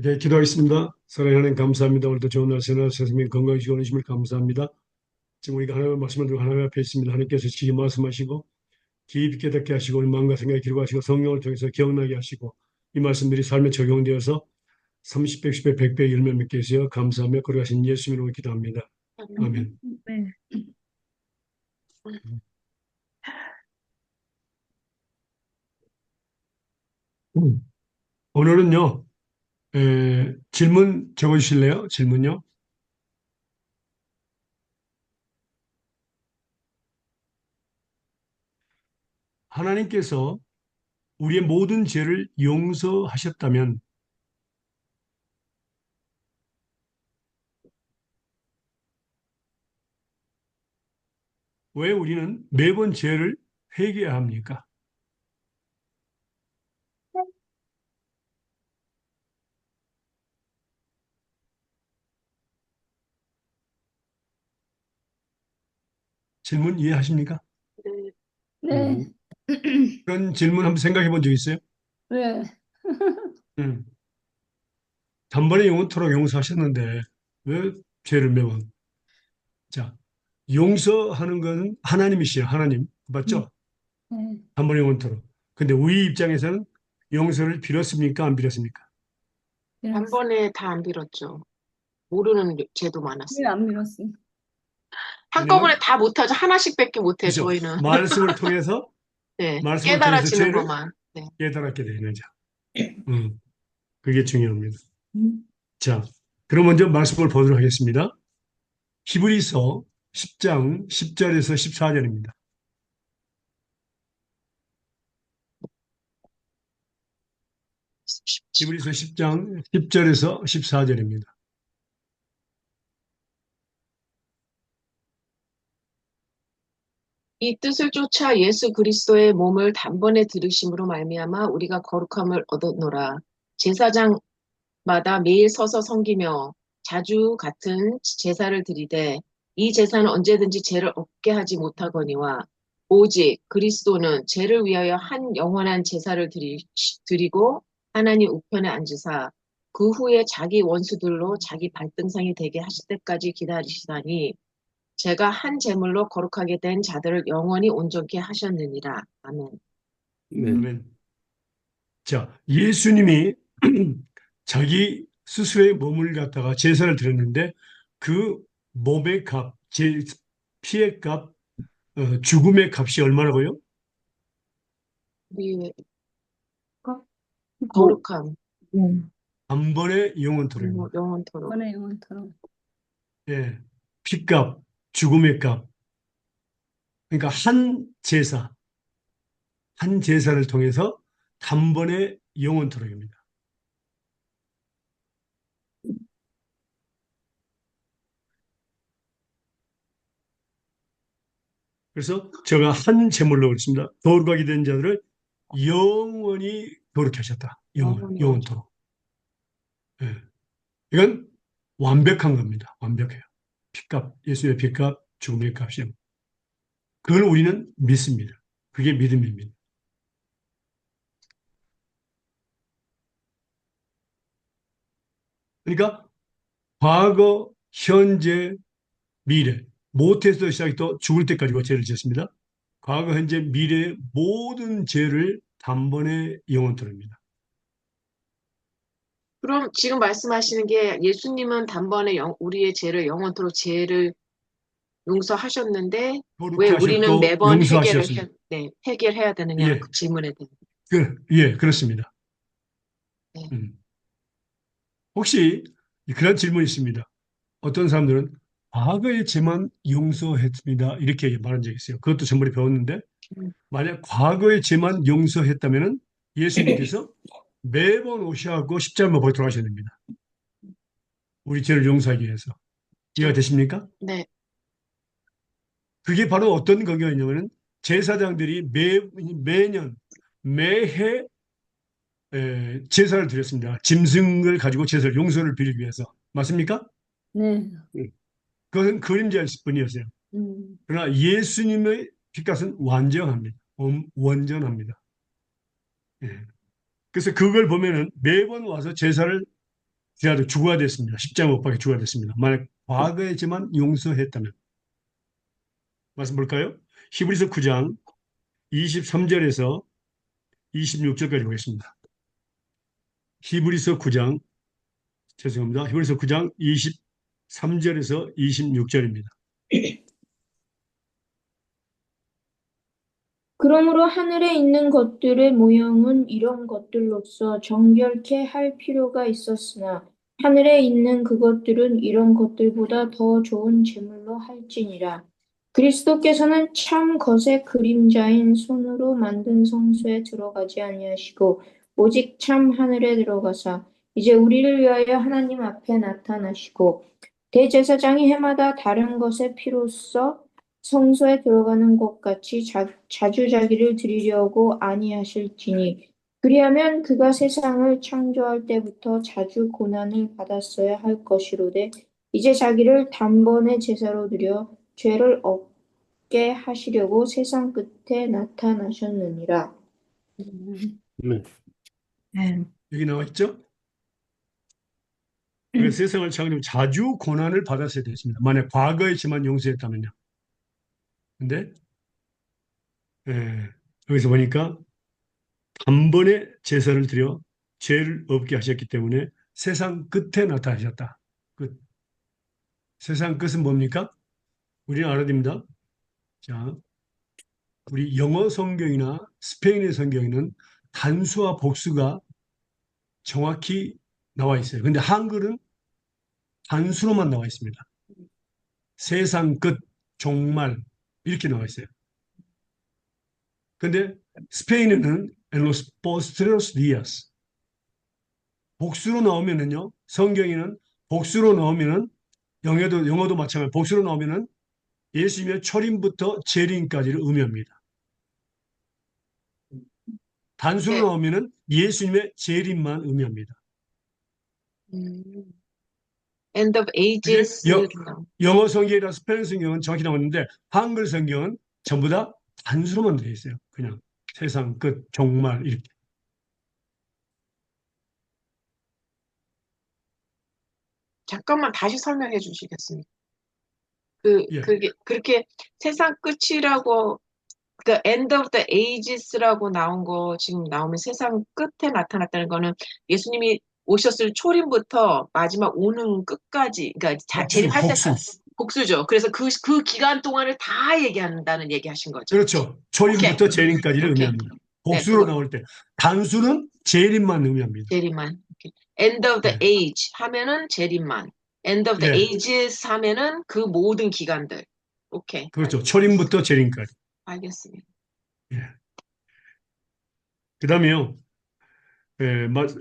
네, 기도하겠습니다. 사랑하는 하나님 감사합니다. 오늘도 좋은 날 새날 세상에 건강히 지원해 주심을 감사합니다. 지금 우리가 하나님의 말씀을 들고 하나님 앞에 있습니다. 하나님께서 지금 말씀하시고 깊이 깨닫게 하시고 우리 마음과 생각에 기록하시고 성령을 통해서 기억나게 하시고 이 말씀들이 삶에 적용되어서 30, 1 0 10배, 100배 열매 맺게 하시어 감사하며 걸어가신 예수님으로 기도합니다. 아멘. 네. 오늘은요, 질문 적어주실래요? 질문요? 하나님께서 우리의 모든 죄를 용서하셨다면 왜 우리는 매번 죄를 회개해야 합니까? 질문 이해하십니까? 네. 네. 그런 질문 한번 생각해 본 적 있어요? 네. 음. 단번에 영원토록 용서하셨는데 왜 죄를 매번? 자, 용서하는 건 하나님이시요, 하나님. 맞죠? 네. 단번에 영원토록. 근데 우리 입장에서는 용서를 빌었습니까? 안 빌었습니까? 단번에 다 안 빌었죠. 모르는 죄도 네, 많았어요. 안 밀었어요. 한꺼번에 왜냐면, 다 못하죠. 하나씩밖에 못해, 그죠? 저희는. 말씀을 통해서, 네. 말씀을 통해서 깨달아지는 죄를 것만. 네. 깨달았게 되는 자. 그게 중요합니다. 음. 자, 그럼 먼저 말씀을 보도록 하겠습니다. 히브리서 10장 10절에서 14절입니다. 히브리서 10장 10절에서 14절입니다. 이 뜻을 쫓아 예수 그리스도의 몸을 단번에 들으심으로 말미암아 우리가 거룩함을 얻었노라. 제사장마다 매일 서서 섬기며 자주 같은 제사를 드리되 이 제사는 언제든지 죄를 없게 하지 못하거니와 오직 그리스도는 죄를 위하여 한 영원한 제사를 드리고 하나님 우편에 앉으사 그 후에 자기 원수들로 자기 발등상이 되게 하실 때까지 기다리시다니 제가 한 제물로 거룩하게 된 자들을 영원히 온전케 하셨느니라. 아멘. 네. 아멘. 자, 예수님이 자기 스스로의 몸을 갖다가 제사를 드렸는데 그 몸의 값, 피의 값, 죽음의 값이 얼마라고요? 우리의 뭐, 거룩함, 한 번의 영원토록입니다. 영원토록. 이번에 영원토록. 예, 피값, 죽음의 값. 그러니까 한 제사를 통해서 단번에 영원토록입니다. 그래서 제가 한 제물로 그랬습니다. 거룩하게 된 자들을 영원히 거룩히 하셨다. 영원히 온전. 영원토록. 예. 이건 완벽한 겁니다. 완벽해요. 피값, 예수의 피값, 죽음의 값이요. 그걸 우리는 믿습니다. 그게 믿음입니다. 그러니까 과거, 현재, 미래, 모태에서 시작해서 죽을 때까지 죄를 지었습니다. 과거, 현재, 미래의 모든 죄를 단번에 영원토록입니다. 그럼 지금 말씀하시는 게 예수님은 단번에 우리의 죄를 영원토록 죄를 용서하셨는데 왜 우리는 거룩하셨고 매번 용서하셨습니다. 해결해야 되느냐 예, 그 질문에 대해. 예, 그렇습니다. 네. 혹시 그런 질문이 있습니다. 어떤 사람들은 과거의 죄만 용서했습니다. 이렇게 말한 적이 있어요. 그것도 전번에 배웠는데 음. 만약 과거의 죄만 용서했다면 예수님께서 매번 오셔갖고 십자가에 못 돌아가셔야 됩니다. 우리 죄를 용서하기 위해서. 이해가 되십니까? 네. 그게 바로 어떤 경우였냐면 제사장들이 매년 매해 제사를 드렸습니다. 짐승을 가지고 제사를 용서를 빌기 위해서. 맞습니까? 네. 예. 그것은 그림자일 뿐이었어요. 음. 그러나 예수님의 핏값은 완전합니다. 완전합니다. 예. 그래서 그걸 보면은 매번 와서 제사를 그래도 죽어야 됐습니다. 십자가 못 박혀 죽어야 됐습니다. 만약 과거에지만 용서했다면. 말씀 볼까요? 히브리서 9장 23절에서 26절까지 보겠습니다. 히브리서 9장, 죄송합니다. 히브리서 9장 23절에서 26절입니다. 그러므로 하늘에 있는 것들의 모형은 이런 것들로서 정결케 할 필요가 있었으나 하늘에 있는 그것들은 이런 것들보다 더 좋은 제물로 할지니라. 그리스도께서는 참 것의 그림자인 손으로 만든 성소에 들어가지 아니하시고 오직 참 하늘에 들어가사 이제 우리를 위하여 하나님 앞에 나타나시고 대제사장이 해마다 다른 것의 피로써 성소에 들어가는 것 같이 자주자기를 드리려고 아니하실지니 그리하면 그가 세상을 창조할 때부터 자주 고난을 받았어야 할 것이로되 이제 자기를 단번에 제사로 드려 죄를 없게 하시려고 세상 끝에 나타나셨느니라. 네. 네. 여기 나와 있죠? 그 세상을 창조하고 자주 고난을 받았어야 됐습니다. 만약 과거에지만 용서했다면요. 근데 여기서 보니까 단번에 제사를 드려 죄를 없게 하셨기 때문에 세상 끝에 나타나셨다. 끝. 세상 끝은 뭡니까? 우리는 알아야 됩니다. 자, 우리 영어 성경이나 스페인의 성경에는 단수와 복수가 정확히 나와 있어요. 근데 한글은 단수로만 나와 있습니다. 세상 끝, 종말 이렇게 나와 있어요. 근데 스페인어는 en los postreros días 복수로 나오면은요. 성경에는 복수로 나오면은 영어도 마찬가지로 복수로 나오면은 예수님의 초림부터 재림까지를 의미합니다. 단수로 네. 나오면은 예수님의 재림만 의미합니다. End of 그게 ages. 영어 성경이나 스페인 성경은 정확히 나왔는데 한글 성경은 전부 다 단수로만 되어 있어요. 그냥 세상 끝, 종말 이렇게. 잠깐만 다시 설명해 주시겠습니까? 예. 그렇게 세상 끝이라고, 그 end of the ages라고 나온 거 지금 나오면 세상 끝에 나타났다는 거는 예수님이 오셨을 초림부터 마지막 오는 끝까지, 그러니까 재림할 때까지. 복수죠. 그래서 그 기간 동안을 다 얘기한다는 얘기 하신 거죠. 그렇죠. 초림부터 오케이. 재림까지를 오케이. 의미합니다. 네, 복수로 그거. 나올 때 단수는 재림만 의미합니다. 재림만. 오케이. End of the 네. age 하면은 재림만. End of the 네. ages 하면은 그 모든 기간들. 오케이. 그렇죠. 초림부터 재림까지. 알겠습니다. 예. 그 다음에요.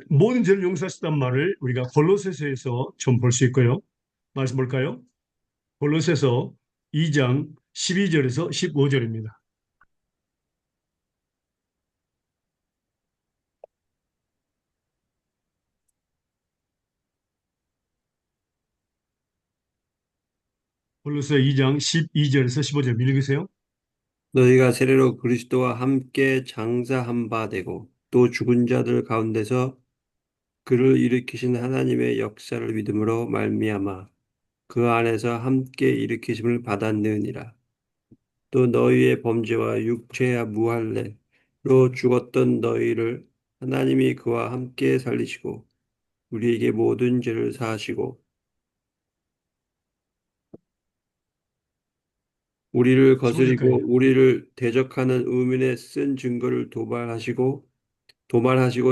모든 죄를 용서하셨단 말을 우리가 골로새서에서 좀 볼 수 있고요. 말씀 볼까요? 골로새서 2장 12절에서 15절입니다. 골로새 2장 12절에서 15절 읽으세요. 너희가 세례로 그리스도와 함께 장사한 바 되고 또 죽은 자들 가운데서 그를 일으키신 하나님의 역사를 믿음으로 말미암아 그 안에서 함께 일으키심을 받았느니라. 또 너희의 범죄와 육체와 무할례로 죽었던 너희를 하나님이 그와 함께 살리시고 우리에게 모든 죄를 사하시고 우리를 거스리고 15절까지. 우리를 대적하는 의민의 쓴 증거를 도말하시고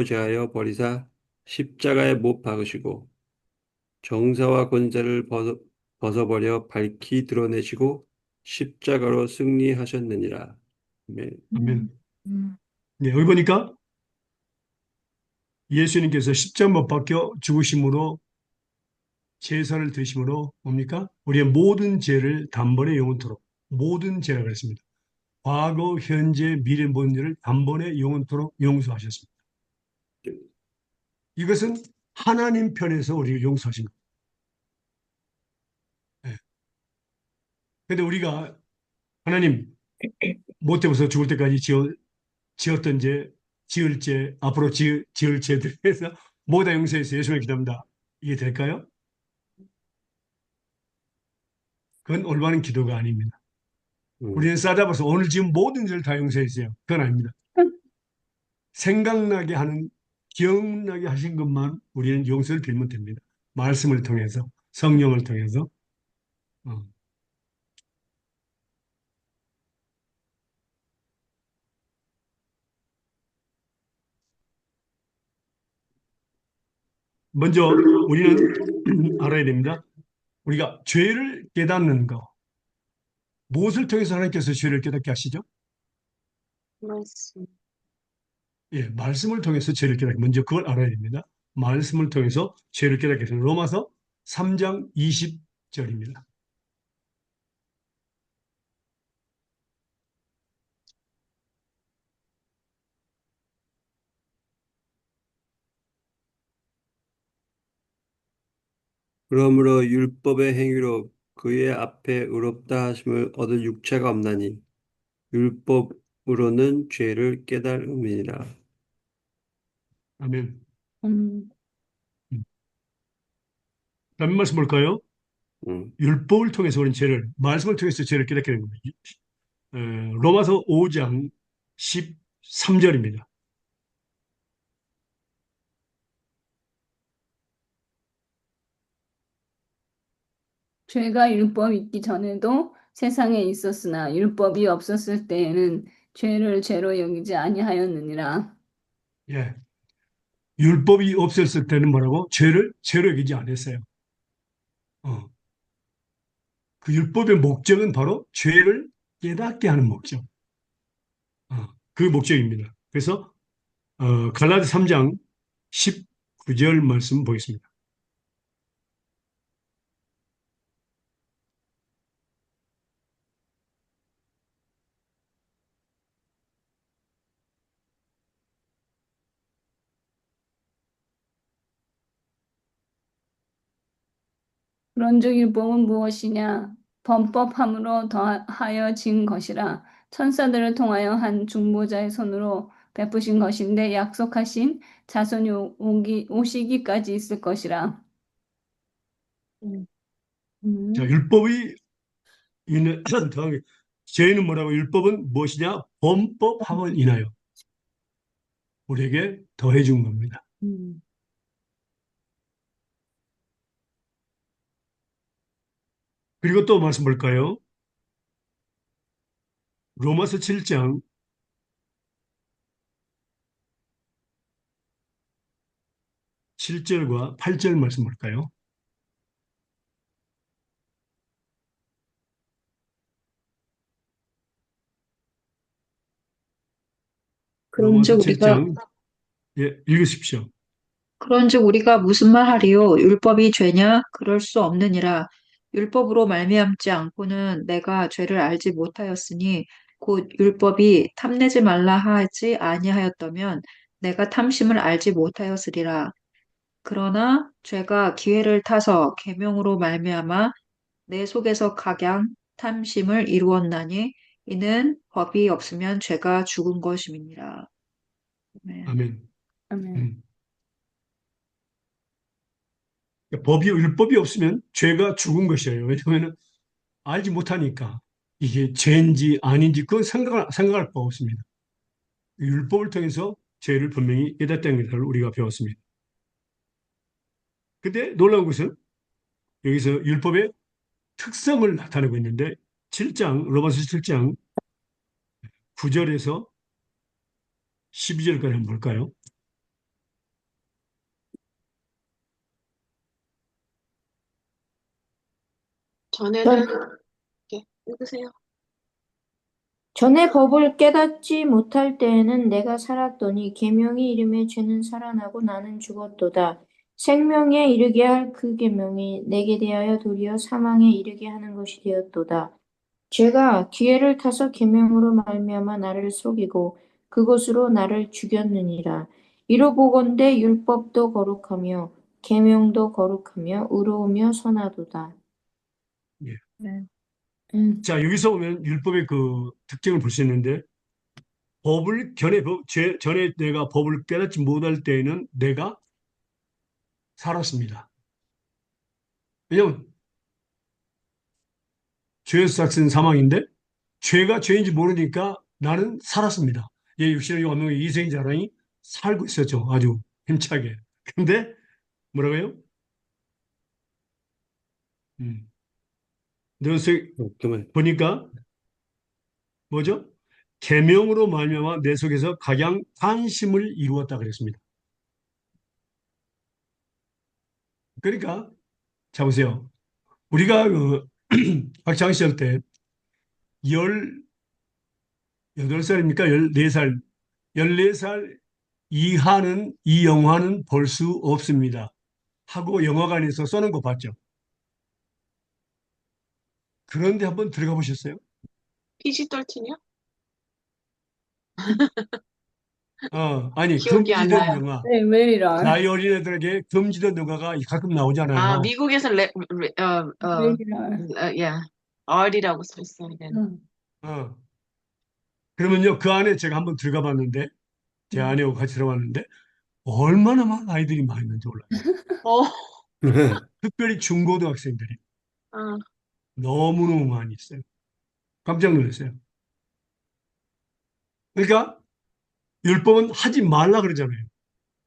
제하여 버리사 십자가에 못 박으시고 정사와 권세를 벗어버려 밝히 드러내시고 십자가로 승리하셨느니라. 아멘. 아멘. 네, 여기 보니까 예수님께서 십자가 못 박혀 죽으심으로 제사를 드심으로 뭡니까? 우리의 모든 죄를 단번에 영원토록 모든 죄라 그랬습니다. 과거, 현재, 미래 모든 죄를 단번에 영원토록 용서하셨습니다. 이것은 하나님 편에서 우리를 용서하신 겁니다. 네. 근데 우리가 하나님 못해서 죽을 때까지 지었던 죄, 지을 죄, 앞으로 지을 죄들에 대해서 모두 다 용서해서 예수님을 기도합니다. 이해될까요? 그건 올바른 기도가 아닙니다. 우리는 싸잡아서 오늘 지금 모든 죄를 다 용서했어요. 그건 아닙니다. 생각나게 하는, 기억나게 하신 것만 우리는 용서를 빌면 됩니다. 말씀을 통해서, 성령을 통해서. 어. 먼저 우리는 알아야 됩니다. 우리가 죄를 깨닫는 거, 무엇을 통해서 하나님께서 죄를 깨닫게 하시죠? 말씀. 예, 말씀을 통해서 죄를 깨닫게, 먼저 그걸 알아야 됩니다. 말씀을 통해서 죄를 깨닫게 하시는 로마서 3장 20절입니다. 그러므로 율법의 행위로 그의 앞에 의롭다 하심을 얻을 육체가 없나니 율법으로는 죄를 깨달음이니라. 아멘. 음, 다음 말씀 볼까요? 음. 율법을 통해서 우리는 죄를, 말씀을 통해서 죄를 깨닫게 되는 겁니다. 로마서 5장 13절입니다. 죄가 율법이 있기 전에도 세상에 있었으나 율법이 없었을 때에는 죄를 죄로 여기지 아니하였느니라. 예. 율법이 없었을 때는 뭐라고? 죄를 죄로 여기지 않았어요. 어. 그 율법의 목적은 바로 죄를 깨닫게 하는 목적. 그 목적입니다. 그래서 갈라디 3장 19절 말씀 보겠습니다. 그런즉 율법은 무엇이냐? 범법함으로 더하여 진 것이라. 천사들을 통하여 한 중보자의 손으로 베푸신 것인데 약속하신 자손이 오시기까지 있을 것이라. 음. 자, 음, 율법이 있는 더하게 죄는 뭐라고? 율법은 무엇이냐? 범법함을 인하여 우리에게 더해 준 겁니다. 음. 그리고 또 말씀 볼까요? 로마서 7장 7절과 8절 말씀 볼까요? 로마서 그런즉 우리가 7장, 예, 읽으십시오. 그런즉 우리가 무슨 말하리요? 율법이 죄냐? 그럴 수 없느니라. 율법으로 말미암지 않고는 내가 죄를 알지 못하였으니 곧 율법이 탐내지 말라 하지 아니하였다면 내가 탐심을 알지 못하였으리라. 그러나 죄가 기회를 타서 계명으로 말미암아 내 속에서 각양 탐심을 이루었나니 이는 법이 없으면 죄가 죽은 것임이니라. 아멘. 아멘. 아멘. 음. 율법이 없으면 죄가 죽은 것이에요. 왜냐하면 알지 못하니까 이게 죄인지 아닌지 그건 생각할 바 없습니다. 율법을 통해서 죄를 분명히 깨닫다는 것을 우리가 배웠습니다. 근데 놀라운 것은 여기서 율법의 특성을 나타내고 있는데 7장, 로마서 7장 9절에서 12절까지 한번 볼까요? 전에는 읽으세요. 전에 법을 깨닫지 못할 때에는 내가 살았더니 계명이 이름에 죄는 살아나고 나는 죽었도다. 생명에 이르게 할 그 계명이 내게 대하여 도리어 사망에 이르게 하는 것이 되었도다. 죄가 기회를 타서 계명으로 말미암아 나를 속이고 그것으로 나를 죽였느니라. 이로 보건대 율법도 거룩하며 계명도 거룩하며 의로우며 선하도다. 예. 네. 자, 여기서 보면 율법의 그 특징을 볼 수 있는데 전에 내가 법을 깨닫지 못할 때에는 내가 살았습니다. 왜냐면 죄에서 삭은 사망인데 죄가 죄인지 모르니까 나는 살았습니다. 얘 육신의 영혼의 이생자라니 살고 있었죠. 아주 힘차게. 근데 뭐라고요? 음. 그래서 그만. 보니까 뭐죠? 계명으로 말미암아 내 속에서 각양 관심을 이루었다 그랬습니다. 그러니까 자 보세요. 우리가 그 학창 시절 때 18살입니까? 14살, 14살 이하는 이 영화는 볼 수 없습니다. 하고 영화관에서 쏘는 거 봤죠. 그런데 한번 들어가 보셨어요? PG-13이요? 아니, 기억이 안 금지된 나요. 영화. 네, very rare. 나이 어린애들에게 금지된 영화가 가끔 아, 나오잖아요. 미국에서 very rare. 예, R이라고 써 있어요. 네. 어. 그러면요, 그 안에 제가 한번 들어가 봤는데, 제 아내하고 같이 들어갔는데, 얼마나 많은 아이들이 많이 있는지 몰라요. 어, 특별히 중고등학생들이 아, 너무너무 많이 있어요. 깜짝 놀랐어요. 그러니까, 율법은 하지 말라 그러잖아요.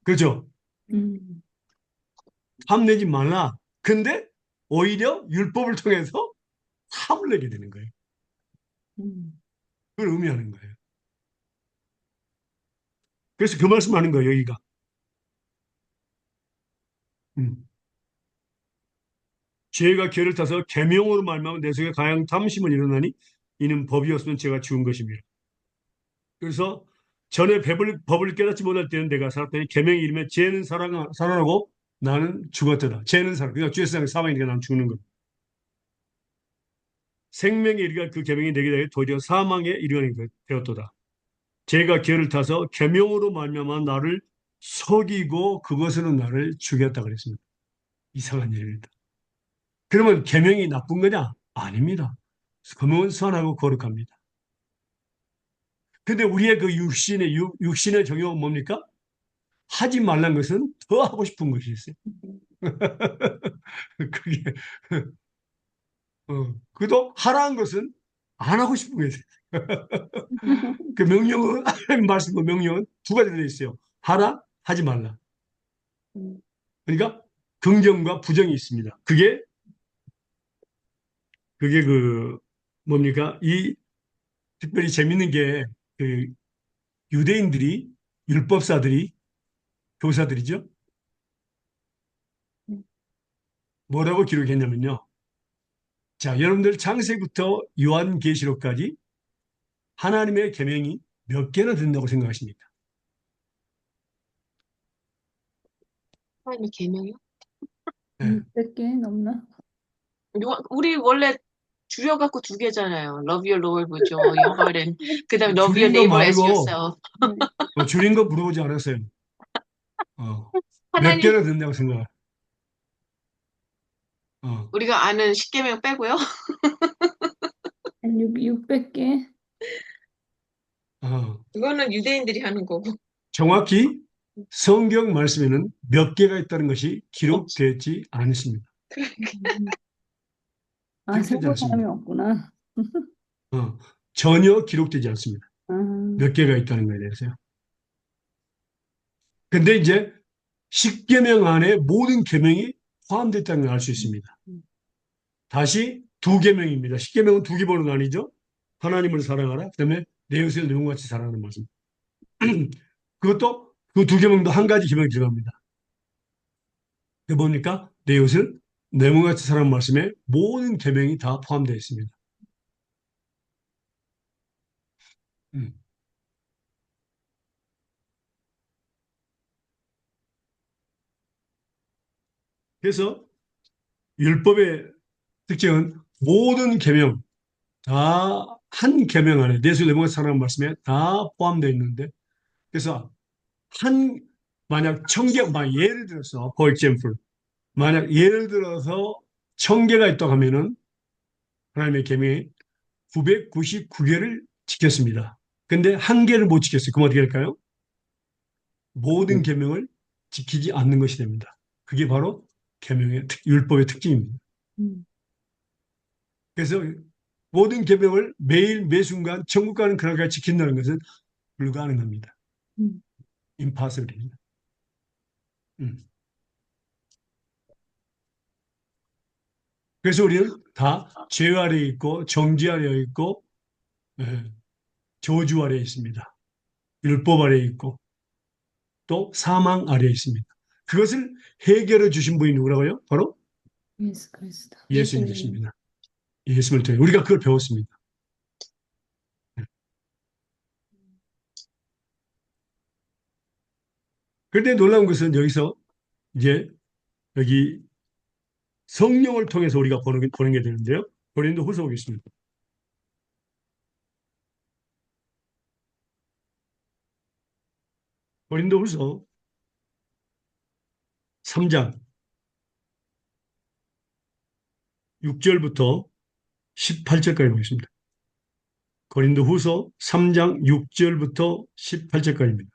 그렇죠? 음. 탐내지 말라. 근데, 오히려 율법을 통해서 탐을 내게 되는 거예요. 음. 그걸 의미하는 거예요. 그래서 그 말씀하는 거예요, 여기가. 음. 죄가 결을 타서 계명으로 말미암아 내 속에 가양 탐심을 일어나니 이는 법이었으면 제가 죽은 것입니다. 그래서 전에 법을 깨닫지 못할 때는 내가 살았더니 계명이 이르면 죄는 살아나고 나는 죽었다. 죄는 살아. 그러니까 죄 세상에 사망이니까 나는 죽는 것. 생명에 이르가 그 계명이 내게 대해 도리어 사망에 이르게 되었도다. 죄가 결을 타서 계명으로 말미암아 나를 속이고 그것으로 나를 죽였다 그랬습니다. 이상한 일입니다. 그러면 계명이 나쁜 거냐? 아닙니다. 계명은 선하고 거룩합니다. 근데 우리의 그 육신의 정욕은 뭡니까? 하지 말란 것은 더 하고 싶은 것이 있어요. 그게 그도 하라는 것은 안 하고 싶은 것이 있어요. 그 명령은 하나님 말씀과 명령은 두 가지 들어 있어요. 하라, 하지 말라. 그러니까 긍정과 부정이 있습니다. 그게 그 뭡니까? 이 특별히 재밌는 게 그 유대인들이 율법사들이 교사들이죠. 뭐라고 기록했냐면요. 자, 여러분들 창세부터 요한계시록까지 하나님의 계명이 몇 개나 된다고 생각하십니까? 하나님의 계명이요? 네. 600개 넘나? 우리 원래 줄여갖고 두 개잖아요. Love your Lord with all your heart and 그다음에 Love your 줄인 거 neighbor as 말고 yourself. 줄인 거 물어보지 않았어요. 몇 하나님 개나 된다고 생각해? 어, 우리가 아는 십계명 빼고요. 한 600개? 그거는 유대인들이 하는 거고. 정확히 성경 말씀에는 몇 개가 있다는 것이 없. 기록되지 않습니다. 아, 기록되지 세고 사람이 않습니다. 없구나. 전혀 기록되지 않습니다. 아, 몇 개가 있다는 거에 대해서요. 근데 이제 십계명 안에 모든 계명이 포함됐다는 걸 알 수 있습니다. 다시 두 계명입니다. 십계명은 두 계명으로 나뉘죠. 하나님을 사랑하라. 그다음에 내 이웃을 내 몸같이 사랑하는 말씀. 그것도 그 두 계명도 한 가지 계명이 들어갑니다. 그게 뭡니까? 내 이웃을 내 몸같이 사랑하는 말씀에 모든 계명이 다 포함되어 있습니다. 음. 그래서 율법의 특징은 모든 계명 다 한 계명 안에 내 이웃을 내 몸같이 사랑하는 말씀에 다 포함되어 있는데 그래서 한 만약 예를 들어서 for example 만약 예를 들어서 1000개가 있다고 하면은 하나님의 계명이 999개를 지켰습니다. 근데 한 개를 못 지켰어요. 그럼 어떻게 할까요? 모든 계명을 지키지 않는 것이 됩니다. 그게 바로 율법의 특징입니다. 음, 그래서 모든 계명을 매일 매순간 천국 가는 그날까지 지킨다는 것은 불가능합니다. 음, impossible입니다. 음. 그래서 우리는 다 죄 아래에 있고 정죄 아래에 있고 예, 저주 아래에 있습니다. 율법 아래에 있고 또 사망 아래에 있습니다. 그것을 해결해 주신 분이 누구라고요? 바로 예수 그리스도. 예수님. 예수님이십니다. 예수님을 통해 우리가 그걸 배웠습니다. 그런데 놀라운 것은 여기서 이제 여기 성령을 통해서 우리가 보는 게 되는데요. 고린도 후서 보겠습니다. 고린도 후서 3장 6절부터 18절까지 보겠습니다. 고린도 후서 3장 6절부터 18절까지입니다.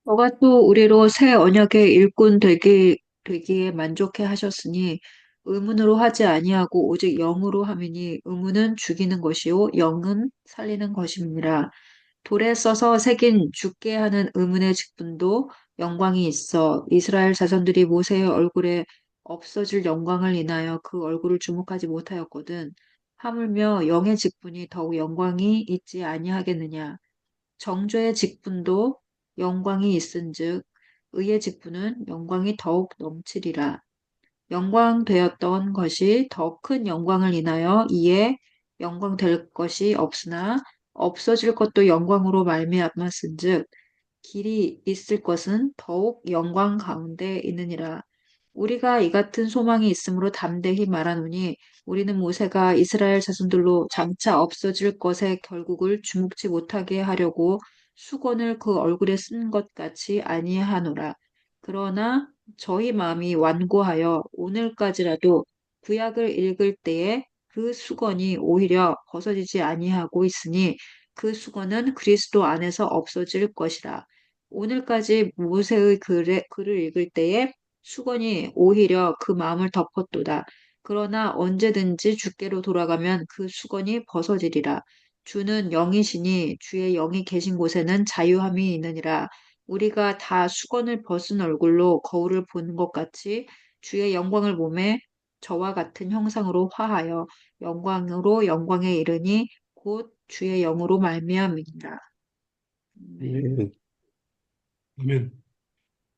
너가 또 우리로 새 언약의 일꾼 되기에 만족해 하셨으니 의문으로 하지 아니하고 오직 영으로 함이니 의문은 죽이는 것이요 영은 살리는 것임이니라. 돌에 써서 새긴 죽게 하는 의문의 직분도 영광이 있어 이스라엘 자손들이 모세의 얼굴에 없어질 영광을 인하여 그 얼굴을 주목하지 못하였거든. 하물며 영의 직분이 더욱 영광이 있지 아니하겠느냐. 정죄의 직분도 영광이 있은즉 의의 직분은 영광이 더욱 넘치리라. 영광되었던 것이 더 큰 영광을 인하여 이에 영광될 것이 없으나 없어질 것도 영광으로 말미암았은즉 길이 있을 것은 더욱 영광 가운데 있느니라. 우리가 이 같은 소망이 있으므로 담대히 말하노니 우리는 모세가 이스라엘 자손들로 장차 없어질 것의 결국을 주목치 못하게 하려고 수건을 그 얼굴에 쓴 것 같이 아니하노라. 그러나 저희 마음이 완고하여 오늘까지라도 구약을 읽을 때에 그 수건이 오히려 벗어지지 아니하고 있으니 그 수건은 그리스도 안에서 없어질 것이라. 오늘까지 모세의 글을 읽을 때에 수건이 오히려 그 마음을 덮었도다. 그러나 언제든지 주께로 돌아가면 그 수건이 벗어지리라. 주는 영이시니 주의 영이 계신 곳에는 자유함이 있느니라. 우리가 다 수건을 벗은 얼굴로 거울을 보는 것 같이 주의 영광을 몸에 저와 같은 형상으로 화하여 영광으로 영광에 이르니 곧 주의 영으로 말미암이니라. 예. 아멘.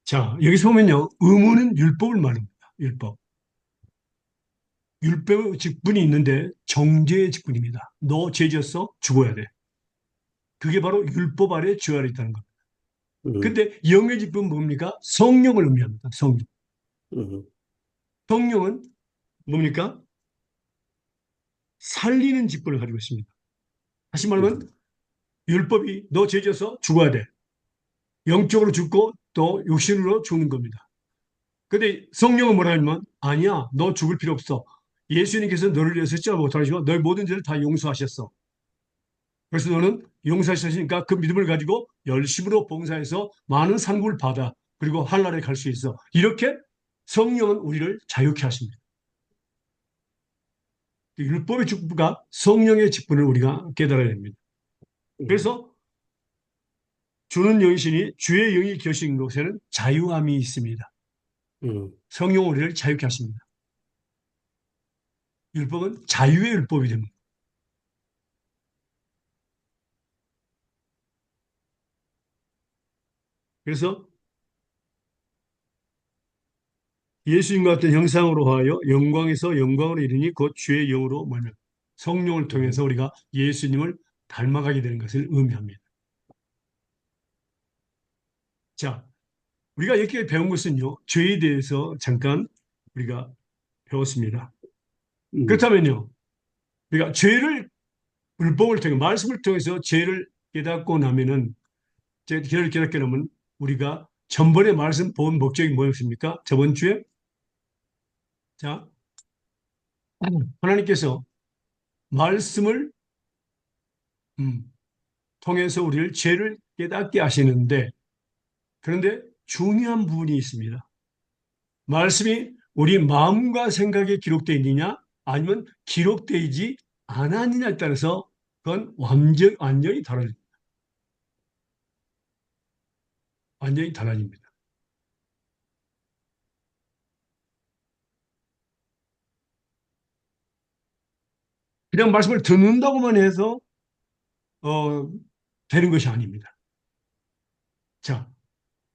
자, 여기서 보면요. 의무는 율법을 말합니다. 율법. 율법의 직분이 있는데 정죄의 직분입니다. 너 죄졌어? 죽어야 돼. 그게 바로 율법 아래 죄 아래 있다는 겁니다. 음, 근데 영의 직분은 뭡니까? 성령을 의미합니다. 성령. 음, 성령은 뭡니까? 살리는 직분을 가지고 있습니다. 다시 말하면 율법이 너 죄져서 죽어야 돼. 영적으로 죽고 또 육신으로 죽는 겁니다. 근데 성령은 뭐라 하냐면 아니야. 너 죽을 필요 없어. 예수님께서 너를 위해서 십자가 못하시고 너의 모든 죄를 다 용서하셨어. 그래서 너는 용서하셨으니까 그 믿음을 가지고 열심으로 봉사해서 많은 상급을 받아. 그리고 하늘나라에 갈 수 있어. 이렇게 성령은 우리를 자유케 하십니다. 율법의 직분과 성령의 직분을 우리가 깨달아야 됩니다. 그래서 주는 영이시니 주의 영이 계신 곳에는 자유함이 있습니다. 성령은 우리를 자유케 하십니다. 율법은 자유의 율법이 됩니다. 그래서 예수님과 같은 형상으로 하여 영광에서 영광으로 이르니 곧 주의 영으로 말면 성령을 통해서 우리가 예수님을 닮아가게 되는 것을 의미합니다. 자, 우리가 이렇게 배운 것은요, 죄에 대해서 잠깐 우리가 배웠습니다. 그렇다면요, 우리가 죄를 율법을 통해 말씀을 통해서 죄를 깨닫고 나면은 죄를 깨닫게 되면 우리가 전번에 말씀 본 목적이 뭐였습니까? 저번 주에 자 하나님께서 말씀을 통해서 우리를 죄를 깨닫게 하시는데, 그런데 중요한 부분이 있습니다. 말씀이 우리 마음과 생각에 기록되어 있느냐 아니면 기록되어 있지 않았느냐에 따라서 그건 완전히 달라집니다. 완전히 달라집니다. 그냥 말씀을 듣는다고만 해서 어, 되는 것이 아닙니다. 자,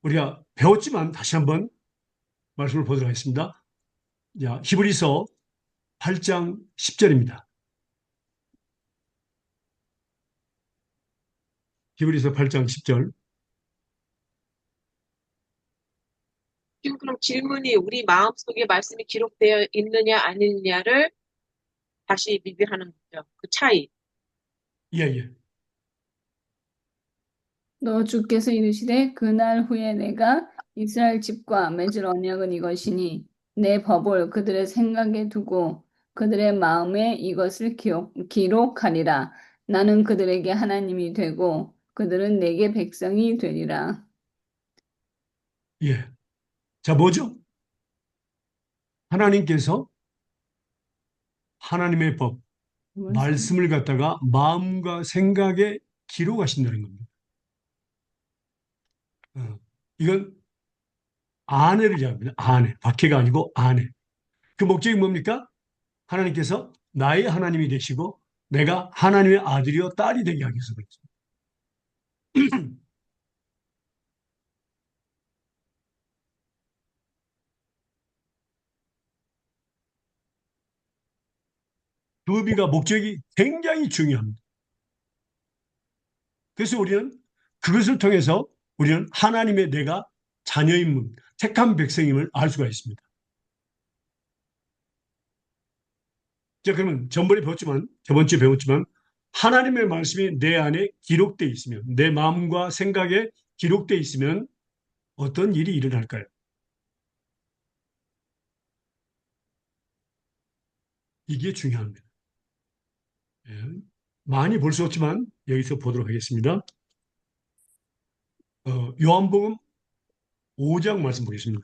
우리가 배웠지만 다시 한번 말씀을 보도록 하겠습니다. 자, 히브리서 8장 10절입니다. 히브리서 8장 10절. 지금 그럼 질문이 우리 마음속에 말씀이 기록되어 있느냐 아니느냐를 다시 비교하는 거죠. 그 차이. 예, 예. 너 주께서 이르시되 그날 후에 내가 이스라엘 집과 맺을 언약은 이것이니 내 법을 그들의 생각에 두고 그들의 마음에 이것을 기록하리라. 나는 그들에게 하나님이 되고 그들은 내게 백성이 되리라. 예. 자, 뭐죠? 하나님께서 하나님의 법, 말씀을 갖다가 마음과 생각에 기록하신다는 겁니다. 이건 아내를 얘기합니다. 아내. 박해가 아니고 아내. 그 목적이 뭡니까? 하나님께서 나의 하나님이 되시고 내가 하나님의 아들이요 딸이 되게 하기 위해서 그렇습니다. 그 의미가 목적이 굉장히 중요합니다. 그래서 우리는 그것을 통해서 우리는 하나님의 내가 자녀임을, 택한 백성임을 알 수가 있습니다. 자, 그러면 저번 주에 배웠지만, 하나님의 말씀이 내 안에 기록되어 있으면, 내 마음과 생각에 기록되어 있으면 어떤 일이 일어날까요? 이게 중요합니다. 예. 많이 볼 수 없지만 여기서 보도록 하겠습니다. 요한복음 5장 말씀 보겠습니다.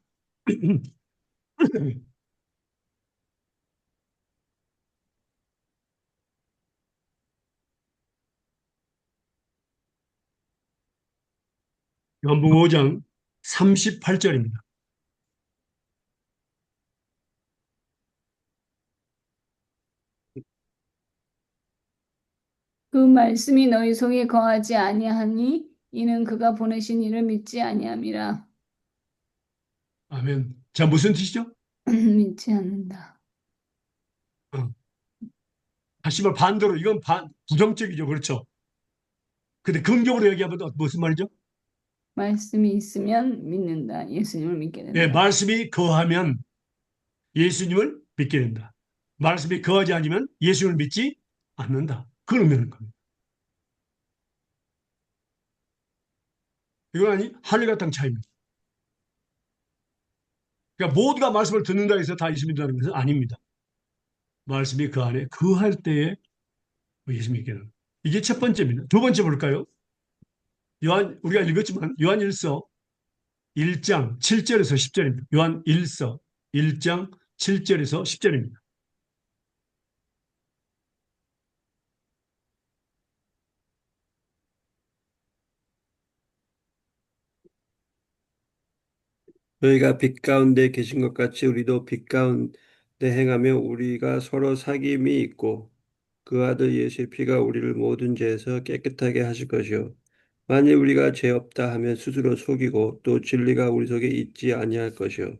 요한복음 5장 38절입니다. 그 말씀이 너희 속에 거하지 아니하니 이는 그가 보내신 이를 믿지 아니함이라. 아멘. 자, 무슨 뜻이죠? 믿지 않는다. 어, 다시 말 반대로 이건 부정적이죠. 그렇죠? 근데 긍정으로 얘기하면 무슨 말이죠? 말씀이 있으면 믿는다. 예수님을 믿게 네, 된다. 말씀이 거하면 예수님을 믿게 된다. 말씀이 거하지 않으면 예수님을 믿지 않는다. 그걸 의미하는 겁니다. 이건 아니 하늘과 땅 차이입니다. 그러니까 모두가 말씀을 듣는다 해서 다 예수 믿는다는 것은 아닙니다. 말씀이 그 안에 거할 때에 예수 믿게 되는. 이게 첫 번째입니다. 두 번째 볼까요? 우리가 읽었지만 요한 1서 1장 7절에서 10절입니다. 요한 1서 1장 7절에서 10절입니다. 너희가 빛 가운데 계신 것 같이 우리도 빛 가운데 행하며 우리가 서로 사귐이 있고 그 아들 예수의 피가 우리를 모든 죄에서 깨끗하게 하실 것이요 만일 우리가 죄 없다 하면 스스로 속이고 또 진리가 우리 속에 있지 아니할 것이요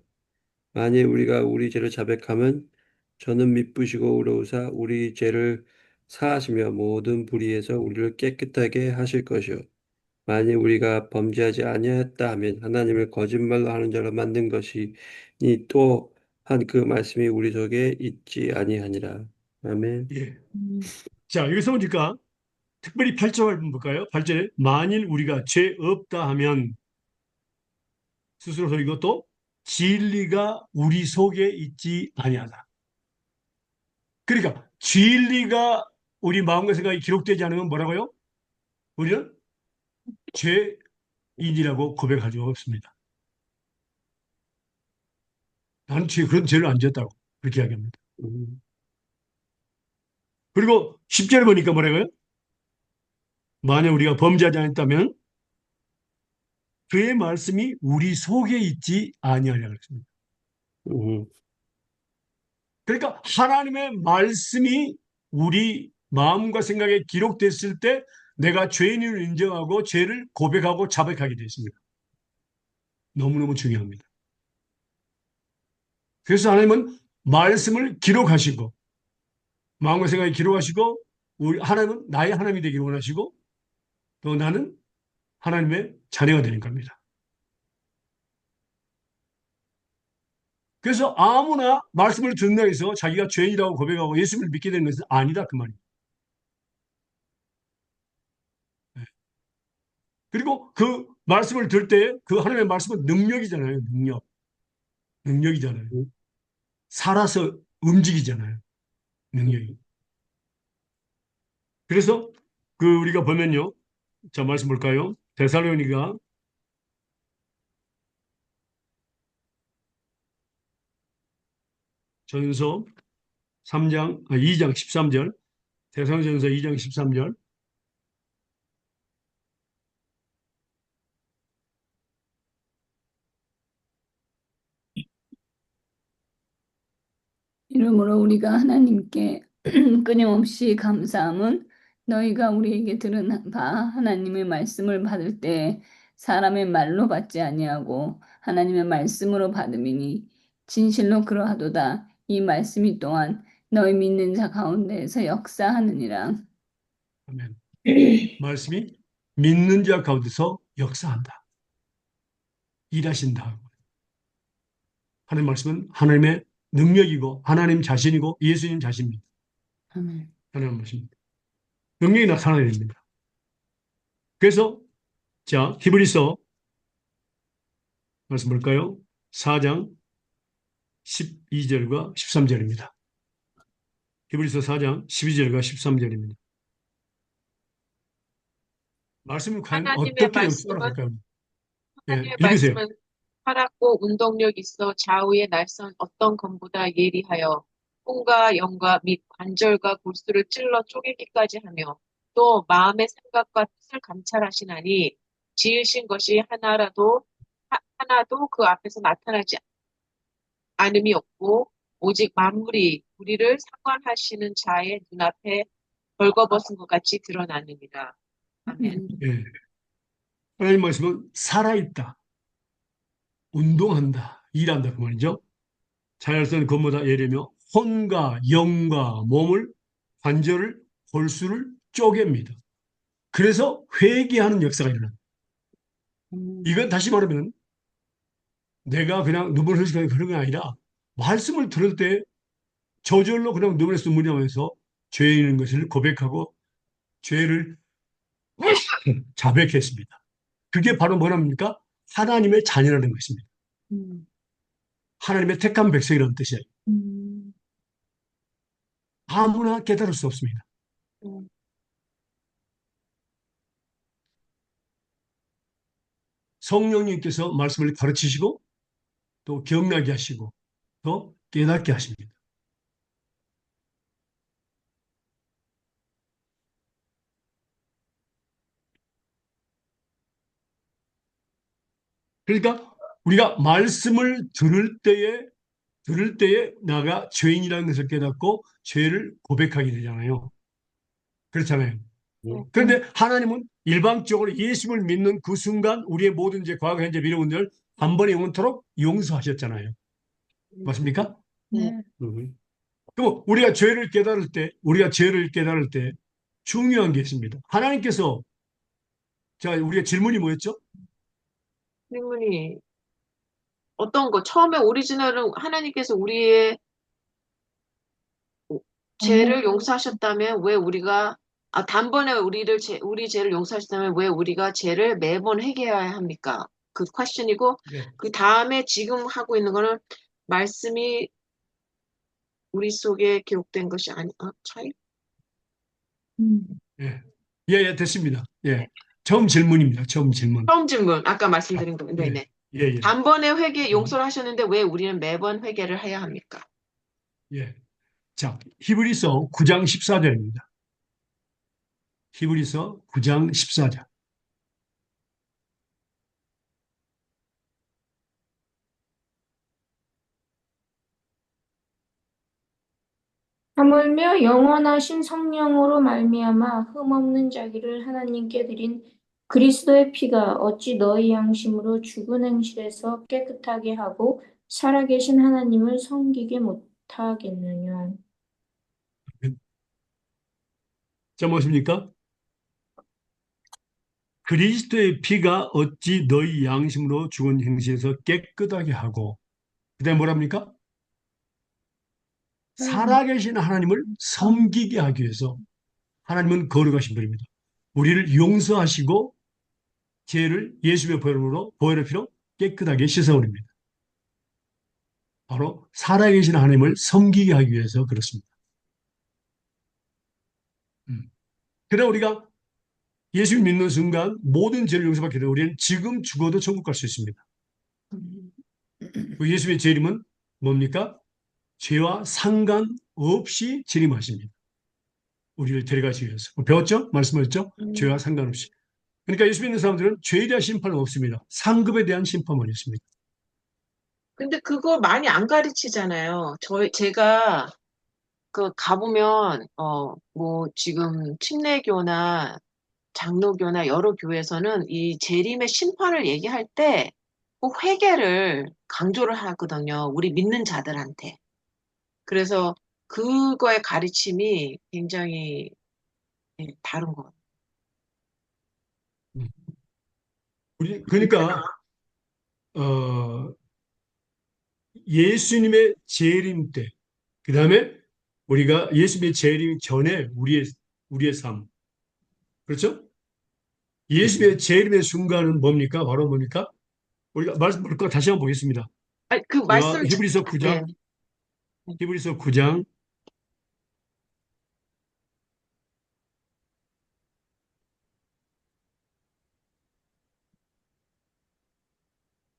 만일 우리가 우리 죄를 자백하면 저는 미쁘시고 의로우사 우리 죄를 사하시며 모든 불의에서 우리를 깨끗하게 하실 것이요 만일 우리가 범죄하지 아니하였다 하면 하나님을 거짓말로 하는 자로 만든 것이니 또한 그 말씀이 우리 속에 있지 아니하니라. 아멘. 예. 자, 여기서 보니까 특별히 8절을 볼까요? 8절에 만일 우리가 죄 없다 하면 스스로 속이고 또 진리가 우리 속에 있지 아니하다. 그러니까 진리가 우리 마음과 생각이 기록되지 않으면 뭐라고요? 우리는 죄인이라고 고백할 수 없습니다. 나는 그런 죄를 안 지었다고 그렇게 이야기합니다. 음, 그리고 10절에 보니까 뭐라고요? 만약 우리가 범죄하지 않았다면 그의 말씀이 우리 속에 있지 아니하리라 그랬습니다. 음, 그러니까 하나님의 말씀이 우리 마음과 생각에 기록됐을 때 내가 죄인을 인정하고 죄를 고백하고 자백하게 되어 있습니다. 너무너무 중요합니다. 그래서 하나님은 말씀을 기록하시고 마음과 생각에 기록하시고 하나님은 나의 하나님이 되기를 원하시고 또 나는 하나님의 자녀가 되는 겁니다. 그래서 아무나 말씀을 듣는다 해서 자기가 죄인이라고 고백하고 예수님을 믿게 되는 것은 아니다 그 말입니다. 그리고 그 말씀을 들 때 그 하나님의 말씀은 능력이잖아요. 능력이잖아요. 음. 살아서 움직이잖아요. 능력이. 그래서 우리가 보면요. 자, 말씀 볼까요? 데살로니가 전서 2장 13절, 데살로니전서 2장 13절. 이러므로 우리가 하나님께 끊임없이 감사함은 너희가 우리에게 들은 바 하나님의 말씀을 받을 때 사람의 말로 받지 아니하고 하나님의 말씀으로 받음이니 진실로 그러하도다. 이 말씀이 또한 너희 믿는 자 가운데에서 역사하느니라. 아멘. 말씀이 믿는 자 가운데서 역사한다. 일하신다. 하나님 말씀은 하나님의 능력이고 하나님 자신이고 예수님 자신입니다. 아멘. 하나님 말씀입니다. 능력이 나타나야 됩니다. 그래서 자 히브리서 말씀 볼까요? 4장 12절과 13절입니다. 히브리서 4장 12절과 13절입니다. 말씀은 과연 하나님의 어떻게 역사를 말씀은 할까요? 예, 하나님의 읽으세요. 말씀은 살았고 운동력 있어 좌우의 날선 어떤 검보다 예리하여 혼과 영과 및 관절과 골수를 찔러 쪼개기까지 하며 또 마음의 생각과 뜻을 감찰하시나니 지으신 것이 하나도 그 앞에서 나타나지 않음이 없고 오직 만물이 우리를 상관하시는 자의 눈앞에 벌거벗은 것 같이 드러나느니라. 아멘. 예. 하나님 말씀은 살아있다, 운동한다, 일한다 그 말이죠. 자열선 검보다 예리며 혼과 영과 몸을 관절을 골수를 쪼갭니다. 그래서 회개하는 역사가 일어납니다. 이건 다시 말하면 내가 그냥 눈물 흘리는 그런 게 아니라 말씀을 들을 때 저절로 그냥 눈물에서 눈물이 나면서 죄인인 것을 고백하고 죄를 자백했습니다. 그게 바로 뭐랍니까? 하나님의 자녀라는 것입니다. 음. 하나님의 택한 백성이라는 뜻이에요. 음. 아무나 깨달을 수 없습니다. 음. 성령님께서 말씀을 가르치시고 또 기억나게 하시고 또 깨닫게 하십니다. 그러니까 우리가 말씀을 들을 때에 나가 죄인이라는 것을 깨닫고 죄를 고백하게 되잖아요. 그렇잖아요. 음, 그런데 하나님은 일방적으로 예수를 믿는 그 순간 우리의 모든 죄, 과거, 현재, 미래운들 한 번에 영원토록 용서하셨잖아요. 맞습니까? 네. 음, 그리고 우리가 죄를 깨달을 때 중요한 게 있습니다. 하나님께서 자 우리가 질문이 뭐였죠? 질문이 어떤 거? 처음에 오리지널은 하나님께서 우리의 죄를 용서하셨다면 왜 우리가 단번에 우리 죄를 용서하셨다면 왜 우리가 죄를 매번 회개해야 합니까? 그 퀘스천이고 네. 그 다음에 지금 하고 있는 거는 말씀이 우리 속에 기록된 것이 차이? 음. 예, 예, 됐습니다. 예. 처음 질문입니다. 처음 질문. 처음 질문, 아까 말씀드린 거. 예, 네네. 예, 예. 단번에 회개 용서를 하셨는데 왜 우리는 매번 회개를 해야 합니까? 예. 자, 히브리서 9장 14절입니다. 히브리서 9장 14절. 하물며 영원하신 성령으로 말미암아 흠없는 자기를 하나님께 드린 그리스도의 피가 어찌 너희 양심으로 죽은 행실에서 깨끗하게 하고 살아계신 하나님을 섬기게 못하겠느냐. 자, 무엇입니까? 그리스도의 피가 어찌 너희 양심으로 죽은 행실에서 깨끗하게 하고, 그다음에 뭐랍니까? 살아계신 하나님을 섬기게 하기 위해서 하나님은 거룩하신 분입니다. 우리를 용서하시고 죄를 예수의 보혈의 피로 깨끗하게 씻어버립니다. 바로 살아계신 하나님을 섬기게 하기 위해서 그렇습니다. 그래 우리가 예수 믿는 순간 모든 죄를 용서받게 되면 우리는 지금 죽어도 천국 갈 수 있습니다. 그 예수의 재림은 뭡니까? 죄와 상관없이 재림하십니다. 우리를 데려가시기 위해서. 배웠죠? 말씀하셨죠? 죄와 상관없이. 그러니까 예수 믿는 사람들은 죄에 대한 심판은 없습니다. 상급에 대한 심판만 있습니다. 근데 그거 많이 안 가르치잖아요. 제가 가보면, 뭐, 지금 침례교나 장로교나 여러 교회에서는 이 재림의 심판을 얘기할 때 꼭 회개를 강조를 하거든요. 우리 믿는 자들한테. 그래서 그거의 가르침이 굉장히 예, 다른 것 같아요. 그러니까 어, 예수님의 재림 때, 그 다음에 우리가 예수님의 재림 전에 우리의 삶, 그렇죠? 예수님의 재림의 순간은 뭡니까? 바로 뭡니까? 우리가 말씀 볼까 다시 한번 보겠습니다. 아니, 그 제가 말씀, 네. 히브리서 9장